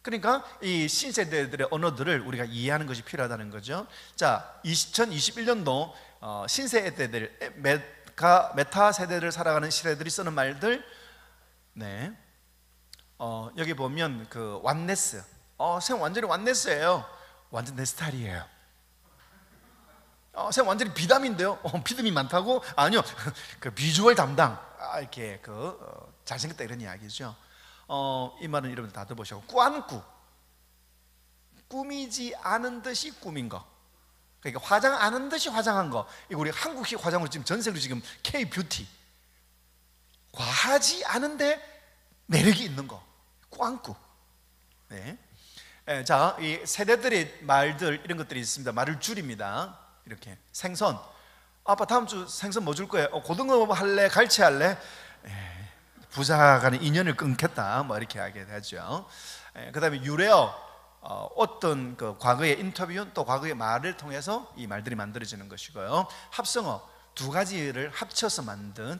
그러니까 이 신세대들의 언어들을 우리가 이해하는 것이 필요하다는 거죠. 자, 2021년도 신세대들, 메타 세대를 살아가는 시대들이 쓰는 말들. 여기 보면 그 완네스. 쌤 완전히 완네스예요. 완전 내 스타일이에요. 쌤 완전히 비담인데요. 비듬이 많다고? 아니요. 그 비주얼 담당. 이렇게 잘생겼다 이런 이야기죠. 이 말은 여러분들 다 들어보시고, 꾸안꾸, 꾸미지 않은 듯이 꾸민 거. 그러니까 화장 안 한 듯이 화장한 거. 이거 우리 한국식 화장으로 지금 전 세계로 지금 K-뷰티. 과하지 않은데 매력이 있는 거. 꾸안꾸. 자, 이 세대들의 말들 이런 것들이 있습니다. 말을 줄입니다. 이렇게 생선. 아빠 다음 주 생선 뭐 줄 거예요? 고등어 할래? 갈치 할래? 부자 간의 인연을 끊겠다. 뭐 이렇게 하게 되죠. 그 다음에 유래어. 어떤 그 과거의 인터뷰 또 과거의 말을 통해서 이 말들이 만들어지는 것이고요. 합성어, 두 가지를 합쳐서 만든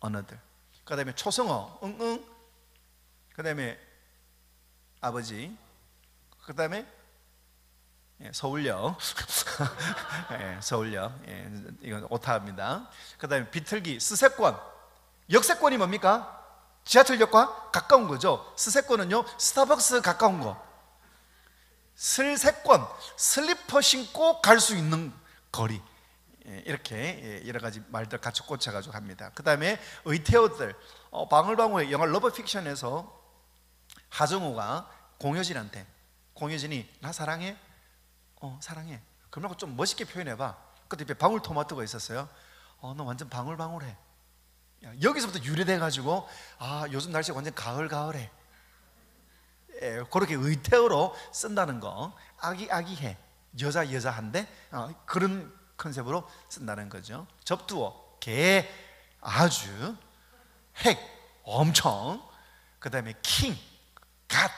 언어들. 그 다음에 초성어, 응응. 그 다음에 아버지. 그 다음에 서울역. 서울역. 이건 오타입니다. 그 다음에 비틀기, 스세권. 역세권이 뭡니까? 지하철역과 가까운 거죠. 스세권은요, 스타벅스 가까운 거. 슬세권, 슬리퍼 신고 갈 수 있는 거리. 이렇게 여러 가지 말들 같이 꽂혀가지고 합니다. 그 다음에 의태어들, 방울방울의 영화 러브픽션에서 하정우가 공효진이 나 사랑해? 사랑해. 그러고 좀 멋있게 표현해봐. 그때 옆에 방울토마토가 있었어요. 너 완전 방울방울해. 여기서부터 유래돼가지고 요즘 날씨가 완전 가을가을해. 그렇게 의태어로 쓴다는 거. 아기아기해. 여자한데 그런 컨셉으로 쓴다는 거죠. 접두어 개 아주, 핵 엄청, 그 다음에 킹 갓,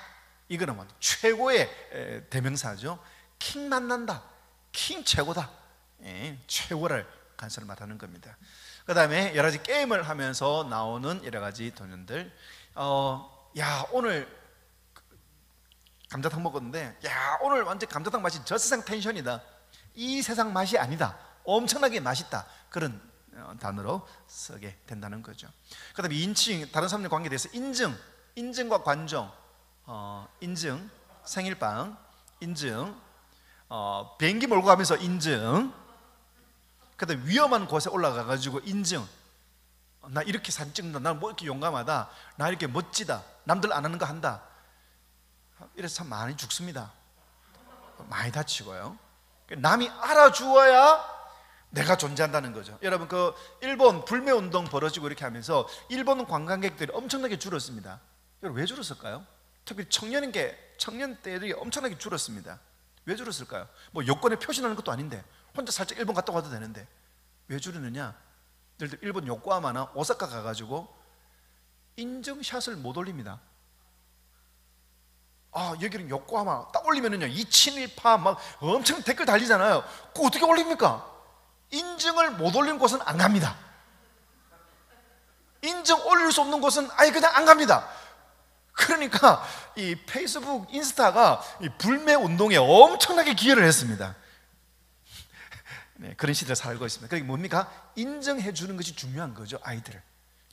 이거는 뭐 최고의 대명사죠. 킹 만난다, 킹 최고다, 최고를 간섭을 말하는 겁니다. 그 다음에 여러 가지 게임을 하면서 나오는 여러 가지 돈연들. 야 오늘 감자탕 먹었는데 야 오늘 완전 감자탕 맛이 저 세상 텐션이다, 이 세상 맛이 아니다, 엄청나게 맛있다, 그런 단어로 쓰게 된다는 거죠. 그 다음에 인칭, 다른 사람들 관계에 대해서 인증과 관종, 인증, 생일빵, 인증, 비행기 몰고 가면서 인증, 그 다음에 위험한 곳에 올라가가지고 인증, 나 이렇게 사진 찍는다, 나 뭐 이렇게 용감하다, 나 이렇게 멋지다, 남들 안 하는 거 한다. 이래서 참 많이 죽습니다. 많이 다치고요. 남이 알아주어야 내가 존재한다는 거죠. 여러분 그 일본 불매운동 벌어지고 이렇게 하면서 일본 관광객들이 엄청나게 줄었습니다. 여러분 왜 줄었을까요? 특히 청년대들이 엄청나게 줄었습니다. 왜 줄었을까요? 뭐 여권에 표시나는 것도 아닌데 혼자 살짝 일본 갔다 와도 되는데 왜 줄이느냐? 예를 들어 일본 요코하마나 오사카 가가지고 인증샷을 못 올립니다. 여기는 요코하마 딱 올리면은요 2친일파 막 엄청 댓글 달리잖아요. 그거 어떻게 올립니까? 인증을 못 올린 곳은 안 갑니다. 인증 올릴 수 없는 곳은 아예 그냥 안 갑니다. 그러니까 이 페이스북, 인스타가 이 불매 운동에 엄청나게 기여를 했습니다. 네, 그런 시대를 살고 있습니다. 그게 뭡니까? 인정해 주는 것이 중요한 거죠. 아이들을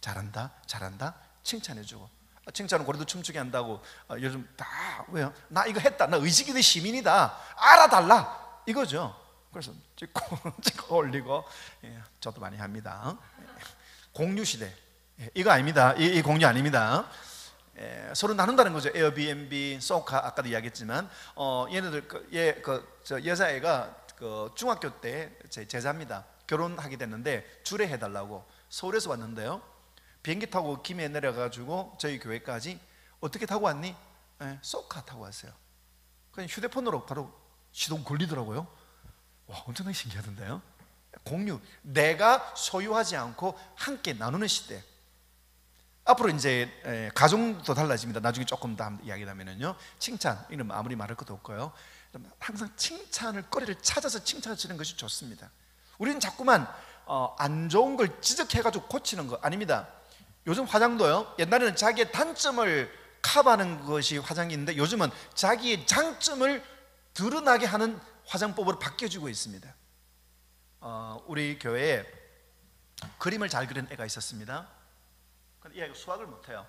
잘한다 칭찬해주고, 칭찬은 고래도 춤추게 한다고 요즘 다 왜요? 나 이거 했다, 나 의식의 시민이다, 알아달라, 이거죠. 그래서 찍고 올리고, 저도 많이 합니다. 공유 시대, 이거 아닙니다. 이 공유 아닙니다. 서로 나눈다는 거죠. 에어비앤비, 소카, 아까도 이야기했지만 얘네들 저 여자애가 그 중학교 때 제 제자입니다. 결혼하게 됐는데 주례해달라고 서울에서 왔는데요, 비행기 타고 김해에 내려가지고 저희 교회까지 어떻게 타고 왔니? 소카 타고 왔어요. 그냥 휴대폰으로 바로 시동 걸리더라고요. 와, 엄청나게 신기하던데요. 공유, 내가 소유하지 않고 함께 나누는 시대. 앞으로 이제 가정도 달라집니다. 나중에 조금 더 이야기하면은요, 칭찬, 이는 아무리 말할 것도 없고요, 항상 칭찬을, 거리를 찾아서 칭찬하시는 것이 좋습니다. 우리는 자꾸만 안 좋은 걸 지적해가지고 고치는 거 아닙니다. 요즘 화장도요, 옛날에는 자기의 단점을 커버하는 것이 화장인데 요즘은 자기의 장점을 드러나게 하는 화장법으로 바뀌어지고 있습니다. 우리 교회에 그림을 잘 그리는 애가 있었습니다. 근데 이 아이가 수학을 못해요.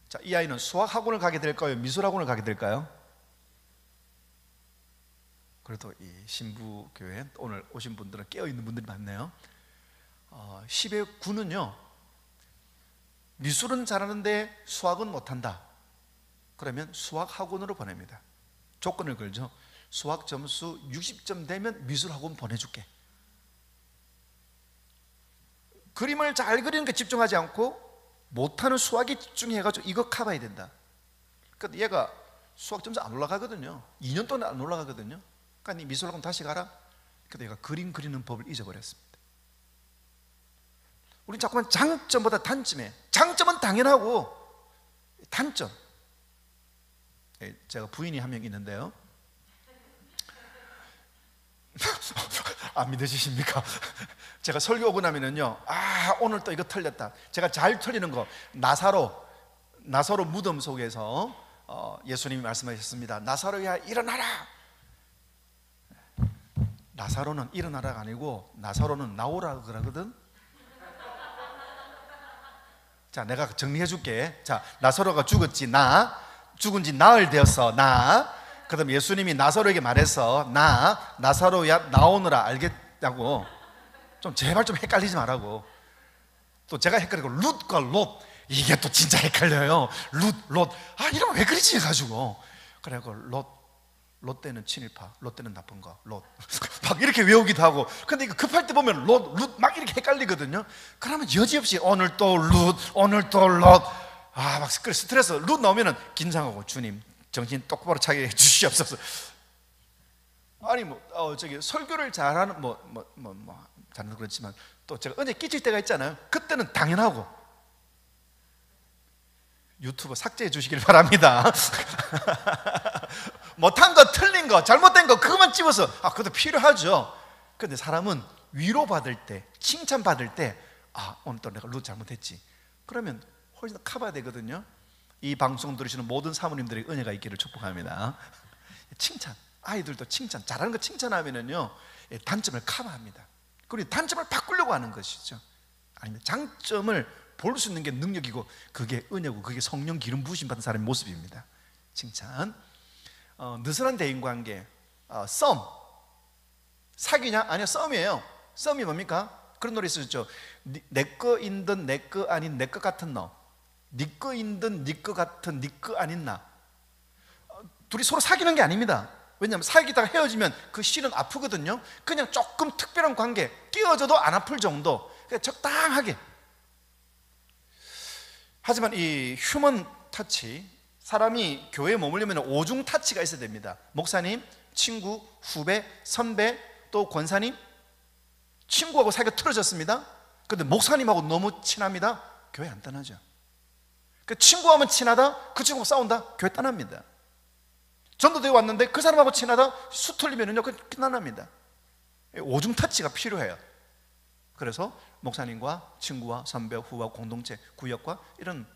자, 이 아이는 수학학원을 가게 될까요? 미술학원을 가게 될까요? 그래도 이 신부교회 오늘 오신 분들은 깨어있는 분들이 많네요. 10의 9는요 미술은 잘하는데 수학은 못한다. 그러면 수학학원으로 보냅니다. 조건을 걸죠. 수학 점수 60점 되면 미술학원 보내줄게. 그림을 잘 그리는 게 집중하지 않고 못하는 수학에 집중해가지고 이거 커버해야 된다. 그러니까 얘가 수학 점수 안 올라가거든요. 2년 동안 안 올라가거든요. 그러니까 네 미술학원 다시 가라. 그래서 얘가 그림 그리는 법을 잊어버렸습니다. 우리는 자꾸만 장점보다 단점에, 장점은 당연하고 단점. 제가 부인이 한 명 있는데요. 안 믿으십니까? 제가 설교 오고 나면은요, 오늘 또 이거 틀렸다. 제가 잘 틀리는 거, 나사로 무덤 속에서 예수님이 말씀하셨습니다. 나사로야 일어나라. 나사로는 일어나라가 아니고 나사로는 나오라 그러거든. 자, 내가 정리해 줄게. 자, 나사로가 죽었지, 죽은 지 나흘 되었어, 그 다음에 예수님이 나사로에게 말했어, 나사로야 나오느라, 알겠다고. 좀 제발 좀 헷갈리지 말라고. 또 제가 헷갈리고 룻과 롯, 이게 또 진짜 헷갈려요. 롯. 이러면 왜 그러지 해가지고. 그래갖고 롯 때는 친일파, 롯 때는 나쁜 거, 롯. 막 이렇게 외우기도 하고. 근데 이거 급할 때 보면 룻 막 이렇게 헷갈리거든요. 그러면 여지없이 오늘 또 룻, 오늘 또 롯. 막 스트레스. 룻 나오면은 긴장하고, 주님 정신 똑바로 차게 해주시옵소서. 아니 설교를 잘하는 잘은 그렇지만 또 제가 은혜 끼칠 때가 있잖아요. 그때는 당연하고 유튜브 삭제해 주시길 바랍니다. 못한 거, 틀린 거, 잘못된 거 그것만 집어서 그것도 필요하죠. 그런데 사람은 위로받을 때, 칭찬받을 때 오늘 또 내가 룻 잘못했지, 그러면 훨씬 더 커버가 되거든요. 이 방송 들으시는 모든 사모님들에게 은혜가 있기를 축복합니다. 칭찬, 아이들도 칭찬, 잘하는 거 칭찬하면은요 단점을 커버합니다. 그리고 단점을 바꾸려고 하는 것이죠. 아닙니다. 장점을 볼 수 있는 게 능력이고, 그게 은혜고, 그게 성령 기름 부으심 받은 사람의 모습입니다. 칭찬. 느슨한 대인관계, 썸. 사귀냐? 아니요, 썸이에요. 썸이 뭡니까? 그런 노래 있었죠. 내 거인 듯 내 거 아닌 내 것 같은 너, 네 거인 듯 네 거 같은 네 거 아닌 나. 둘이 서로 사귀는 게 아닙니다. 왜냐하면 사귀다가 헤어지면 그 실은 아프거든요. 그냥 조금 특별한 관계, 끼어져도 안 아플 정도, 그냥 적당하게. 하지만 이 휴먼 터치, 사람이 교회에 머물려면 오중 터치가 있어야 됩니다. 목사님, 친구, 후배, 선배, 또 권사님. 친구하고 사이가 틀어졌습니다. 그런데 목사님하고 너무 친합니다. 교회 안 떠나죠. 그 친구하면 친하다, 그 친구하고 싸운다, 교회 떠납니다. 전도대회 왔는데 그 사람하고 친하다, 수틀리면은요 끝납니다. 오중 터치가 필요해요. 그래서 목사님과 친구와 선배, 후와 공동체, 구역과 이런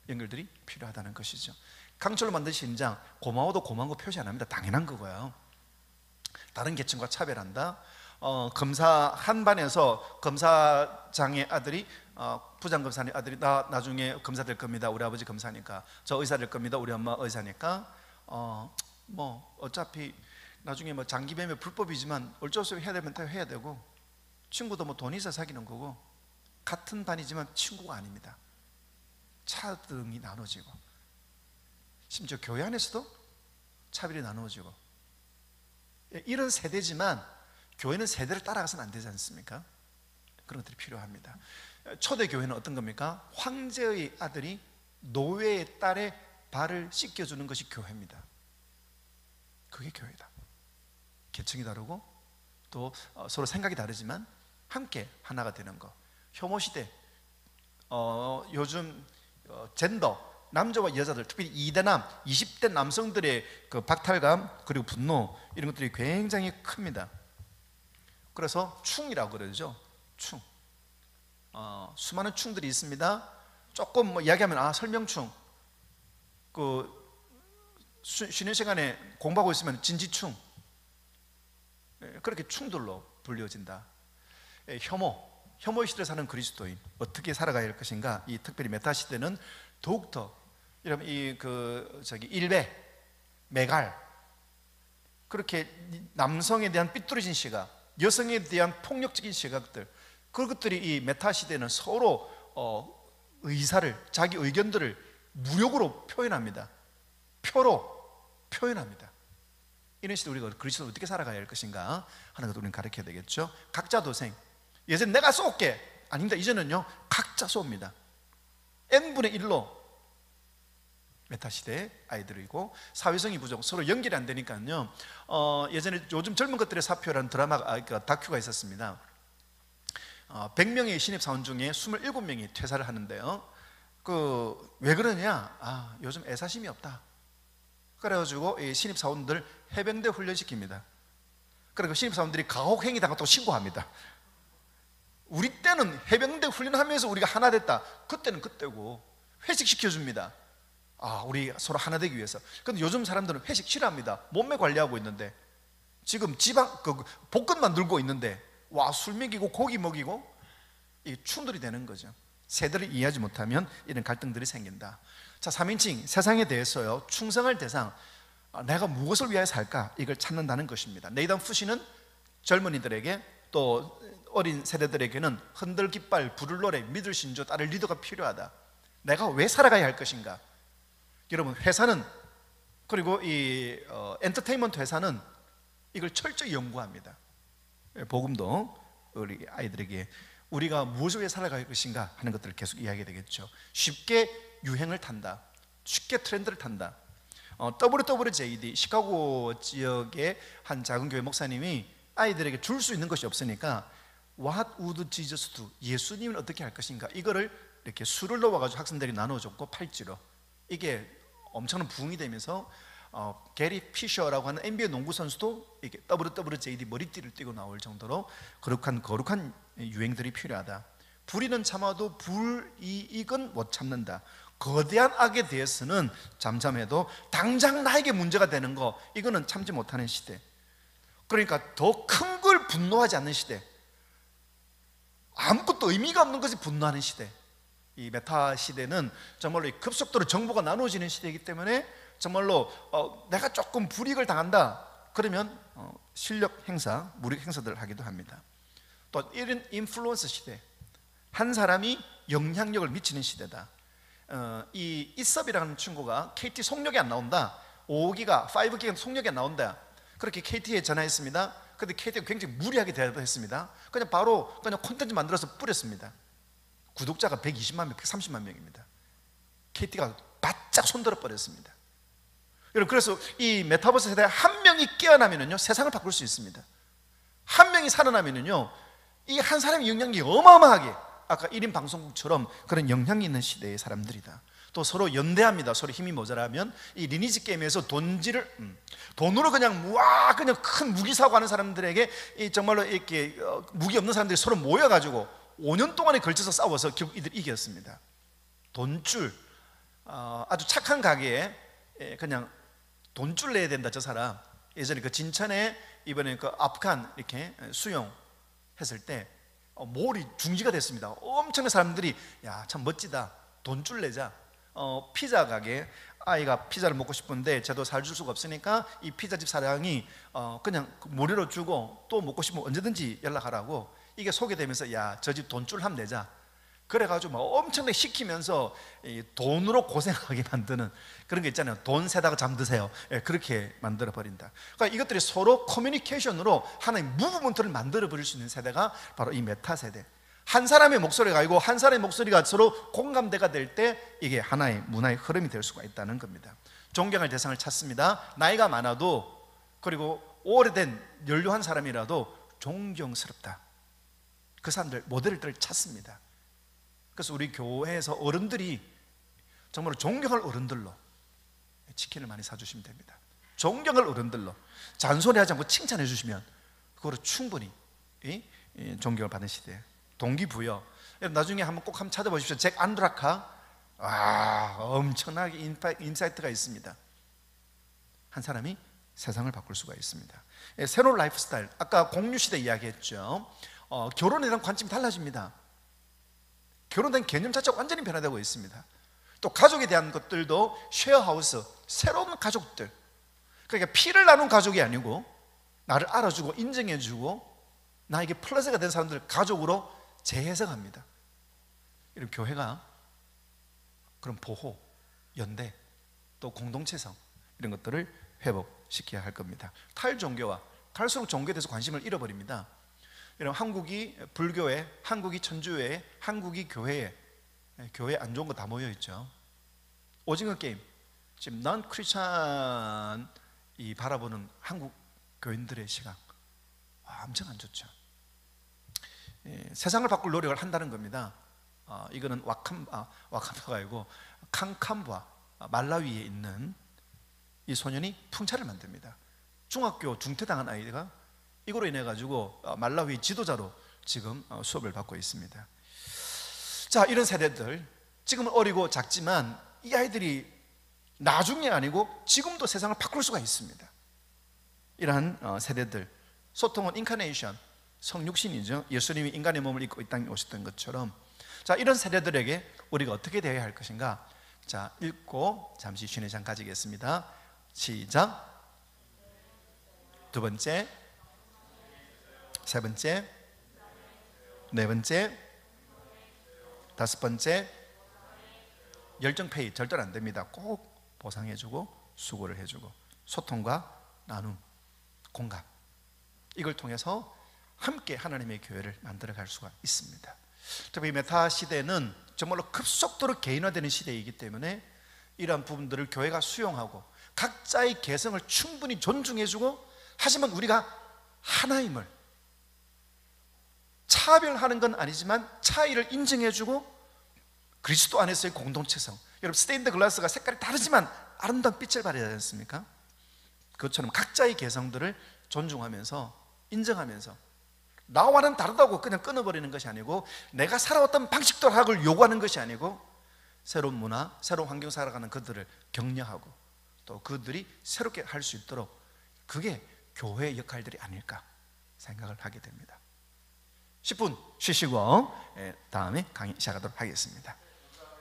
연결들이 필요하다는 것이죠. 강철로 만든 신장, 고마워도 고마운 거 표시 안 합니다. 당연한 거고요. 다른 계층과 차별한다. 검사 한 반에서 검사장의 아들이 부장검사의 아들이 나 나중에 검사 될 겁니다. 우리 아버지 검사니까. 저 의사 될 겁니다. 우리 엄마 의사니까. 어차피 나중에 장기배매 불법이지만 어쩔 수 없이 해야 되면 해야 되고, 친구도 돈이 있어 사귀는 거고, 같은 반이지만 친구가 아닙니다. 차등이 나눠지고, 심지어 교회 안에서도 차별이 나누어지고, 이런 세대지만 교회는 세대를 따라가서는 안 되지 않습니까? 그런 것들이 필요합니다. 초대 교회는 어떤 겁니까? 황제의 아들이 노예의 딸의 발을 씻겨주는 것이 교회입니다. 그게 교회다. 계층이 다르고 또 서로 생각이 다르지만 함께 하나가 되는 것. 혐오시대, 요즘 젠더, 남자와 여자들, 특별히 2대남, 20대 남성들의 그 박탈감 그리고 분노, 이런 것들이 굉장히 큽니다. 그래서 충이라고 그러죠. 충. 수많은 충들이 있습니다. 조금 이야기하면 설명충. 쉬는 시간에 공부하고 있으면 진지충. 그렇게 충들로 불려진다. 혐오의 시대에 사는 그리스도인 어떻게 살아가야 할 것인가. 이 특별히 메타 시대는 더욱더 여러분 일배, 메갈, 그렇게 남성에 대한 삐뚤어진 시각, 여성에 대한 폭력적인 시각들, 그것들이 이 메타 시대는 서로 의사를, 자기 의견들을 무력으로 표현합니다. 표로 표현합니다. 이런 시대 우리가 그리스도로 어떻게 살아가야 할 것인가 하는 것도 우리는 가르쳐야 되겠죠. 각자 도생. 예전에 내가 쏠게, 아닙니다. 이제는요 각자 쏩니다. n분의 1로 메타시대의 아이들이고, 사회성이 부족, 서로 연결이 안 되니까요. 예전에 요즘 젊은 것들의 사표라는 다큐가 있었습니다. 100명의 신입사원 중에 27명이 퇴사를 하는데요. 왜 그러냐? 요즘 애사심이 없다. 그래가지고 이 신입사원들 해병대 훈련시킵니다. 그리고 신입사원들이 가혹행위 당했다고 신고합니다. 우리 때는 해병대 훈련하면서 우리가 하나 됐다. 그때는 그때고 회식시켜줍니다. 우리 서로 하나 되기 위해서. 근데 요즘 사람들은 회식 싫어합니다. 몸매 관리하고 있는데, 지금 복근만 늘고 있는데 술 먹이고 고기 먹이고, 이게 충돌이 되는 거죠. 세대를 이해하지 못하면 이런 갈등들이 생긴다. 자, 3인칭 세상에 대해서요 충성할 대상, 내가 무엇을 위하여 살까, 이걸 찾는다는 것입니다. 네이단 푸시는 젊은이들에게 또 어린 세대들에게는 흔들 깃발, 부를 노래, 믿을 신조, 따를 리더가 필요하다. 내가 왜 살아가야 할 것인가? 여러분, 회사는, 그리고 이 엔터테인먼트 회사는 이걸 철저히 연구합니다. 복음도 우리 아이들에게 우리가 무엇을 위해 살아갈 것인가 하는 것들을 계속 이야기해야 되겠죠. 쉽게 유행을 탄다, 쉽게 트렌드를 탄다. WWJD 시카고 지역의 한 작은 교회 목사님이 아이들에게 줄 수 있는 것이 없으니까 What would Jesus do? 예수님은 어떻게 할 것인가? 이거를 이렇게 수를 넣어가지고 학생들이 나눠줬고 팔찌로, 이게 엄청난 부흥이 되면서 게리 피셔라고 하는 NBA 농구 선수도 이게 WWJD 머리띠를 띠고 나올 정도로 거룩한 유행들이 필요하다. 불의는 참아도 불이익은 못 참는다. 거대한 악에 대해서는 잠잠해도 당장 나에게 문제가 되는 거, 이거는 참지 못하는 시대. 그러니까 더 큰 걸 분노하지 않는 시대, 아무것도 의미가 없는 것에 분노하는 시대. 이 메타 시대는 정말로 급속도로 정보가 나눠지는 시대이기 때문에 정말로 내가 조금 불이익을 당한다 그러면 실력 행사, 무력 행사들을 하기도 합니다. 또 이런 인플루언서 시대, 한 사람이 영향력을 미치는 시대다. 이 이섭이라는 친구가 KT 속력이 안 나온다, 5기가 5기가 속력이 안 나온다, 그렇게 KT에 전화했습니다. 근데 KT가 굉장히 무리하게 대답했습니다. 그냥 바로 콘텐츠 만들어서 뿌렸습니다. 구독자가 120만 명, 130만 명입니다. KT가 바짝 손들어 버렸습니다. 여러분, 그래서 이 메타버스 세대에 한 명이 깨어나면요 세상을 바꿀 수 있습니다. 한 명이 살아나면요 이 한 사람의 영향력이 어마어마하게, 아까 1인 방송국처럼 그런 영향이 있는 시대의 사람들이다. 또 서로 연대합니다. 서로 힘이 모자라면 이 리니지 게임에서 돈으로 그냥 큰 무기 사고 하는 사람들에게 정말로 이렇게 무기 없는 사람들이 서로 모여가지고 5년 동안에 걸쳐서 싸워서 결국 이들 이겼습니다. 돈줄, 아주 착한 가게에 그냥 돈줄 내야 된다. 저 사람 예전에 그 진천에 이번에 그 아프간 이렇게 수용했을 때 몰이 중지가 됐습니다. 엄청난 사람들이 야, 참 멋지다, 돈줄 내자. 피자 가게, 아이가 피자를 먹고 싶은데 저도 사줄 수가 없으니까 이 피자집 사장이 그냥 무료로 주고 또 먹고 싶으면 언제든지 연락하라고, 이게 소개되면서 야, 저 집 돈줄 한번 내자. 그래가지고 막 엄청나게 시키면서 돈으로 고생하게 만드는 그런 게 있잖아요. 돈 세다가 잠드세요. 그렇게 만들어 버린다. 그러니까 이것들이 서로 커뮤니케이션으로 하나의 무브먼트를 만들어 버릴 수 있는 세대가 바로 이 메타 세대. 한 사람의 목소리가 아니고 한 사람의 목소리가 서로 공감대가 될 때 이게 하나의 문화의 흐름이 될 수가 있다는 겁니다. 존경할 대상을 찾습니다. 나이가 많아도, 그리고 오래된 연료한 사람이라도 존경스럽다. 그 사람들 모델들을 찾습니다. 그래서 우리 교회에서 어른들이 정말 존경할 어른들로 치킨을 많이 사주시면 됩니다. 존경할 어른들로 잔소리하지 않고 칭찬해 주시면 그거로 충분히 존경을 받는 시대에 동기부여. 여러분 나중에 한번 찾아보십시오. 잭 안드라카, 엄청나게 인사이트가 있습니다. 한 사람이 세상을 바꿀 수가 있습니다. 새로운 라이프 스타일, 아까 공유시대 이야기했죠. 결혼에 대한 관점이 달라집니다. 결혼에 대한 개념 자체가 완전히 변화되고 있습니다. 또 가족에 대한 것들도 쉐어하우스, 새로운 가족들, 그러니까 피를 나눈 가족이 아니고 나를 알아주고 인정해주고 나에게 플러스가 된 사람들을 가족으로 재해석합니다. 이런 교회가 그런 보호, 연대, 또 공동체성 이런 것들을 회복시켜야 할 겁니다. 탈종교화, 갈수록 종교에 대해서 관심을 잃어버립니다. 여러분, 한국이 불교에, 한국이 천주교에, 한국이 교회에, 교회 안 좋은 거 다 모여 있죠. 오징어 게임, 지금 넌 크리스찬이 바라보는 한국 교인들의 시각 엄청 안 좋죠. 세상을 바꿀 노력을 한다는 겁니다. 이거는 와칸바가 아니고 칸캄바, 말라위에 있는 이 소년이 풍차를 만듭니다. 중학교 중퇴당한 아이가 이거로 인해 가지고 말라위 지도자로 지금 수업을 받고 있습니다. 자, 이런 세대들 지금은 어리고 작지만 이 아이들이 나중에 아니고 지금도 세상을 바꿀 수가 있습니다. 이러한 세대들, 소통은 인카네이션, 성육신이죠. 예수님이 인간의 몸을 입고 이 땅에 오셨던 것처럼, 자, 이런 세대들에게 우리가 어떻게 대해야 할 것인가? 자, 읽고 잠시 쉬는 시간 가지겠습니다. 시작. 두 번째, 세 번째, 네 번째, 다섯 번째, 열정페이 절대로 안 됩니다. 꼭 보상해주고 수고를 해주고 소통과 나눔, 공감, 이걸 통해서 함께 하나님의 교회를 만들어갈 수가 있습니다. 특히 메타 시대는 정말로 급속도로 개인화되는 시대이기 때문에 이러한 부분들을 교회가 수용하고 각자의 개성을 충분히 존중해주고, 하지만 우리가 하나임을 차별하는 건 아니지만 차이를 인정해주고 그리스도 안에서의 공동체성, 여러분 스테인드 글라스가 색깔이 다르지만 아름다운 빛을 발휘하지 않습니까? 그것처럼 각자의 개성들을 존중하면서 인정하면서 나와는 다르다고 그냥 끊어버리는 것이 아니고, 내가 살아왔던 방식대로 요구하는 것이 아니고, 새로운 문화, 새로운 환경 살아가는 그들을 격려하고 또 그들이 새롭게 할 수 있도록, 그게 교회의 역할들이 아닐까 생각을 하게 됩니다. 10분 쉬시고 다음에 강의 시작하도록 하겠습니다.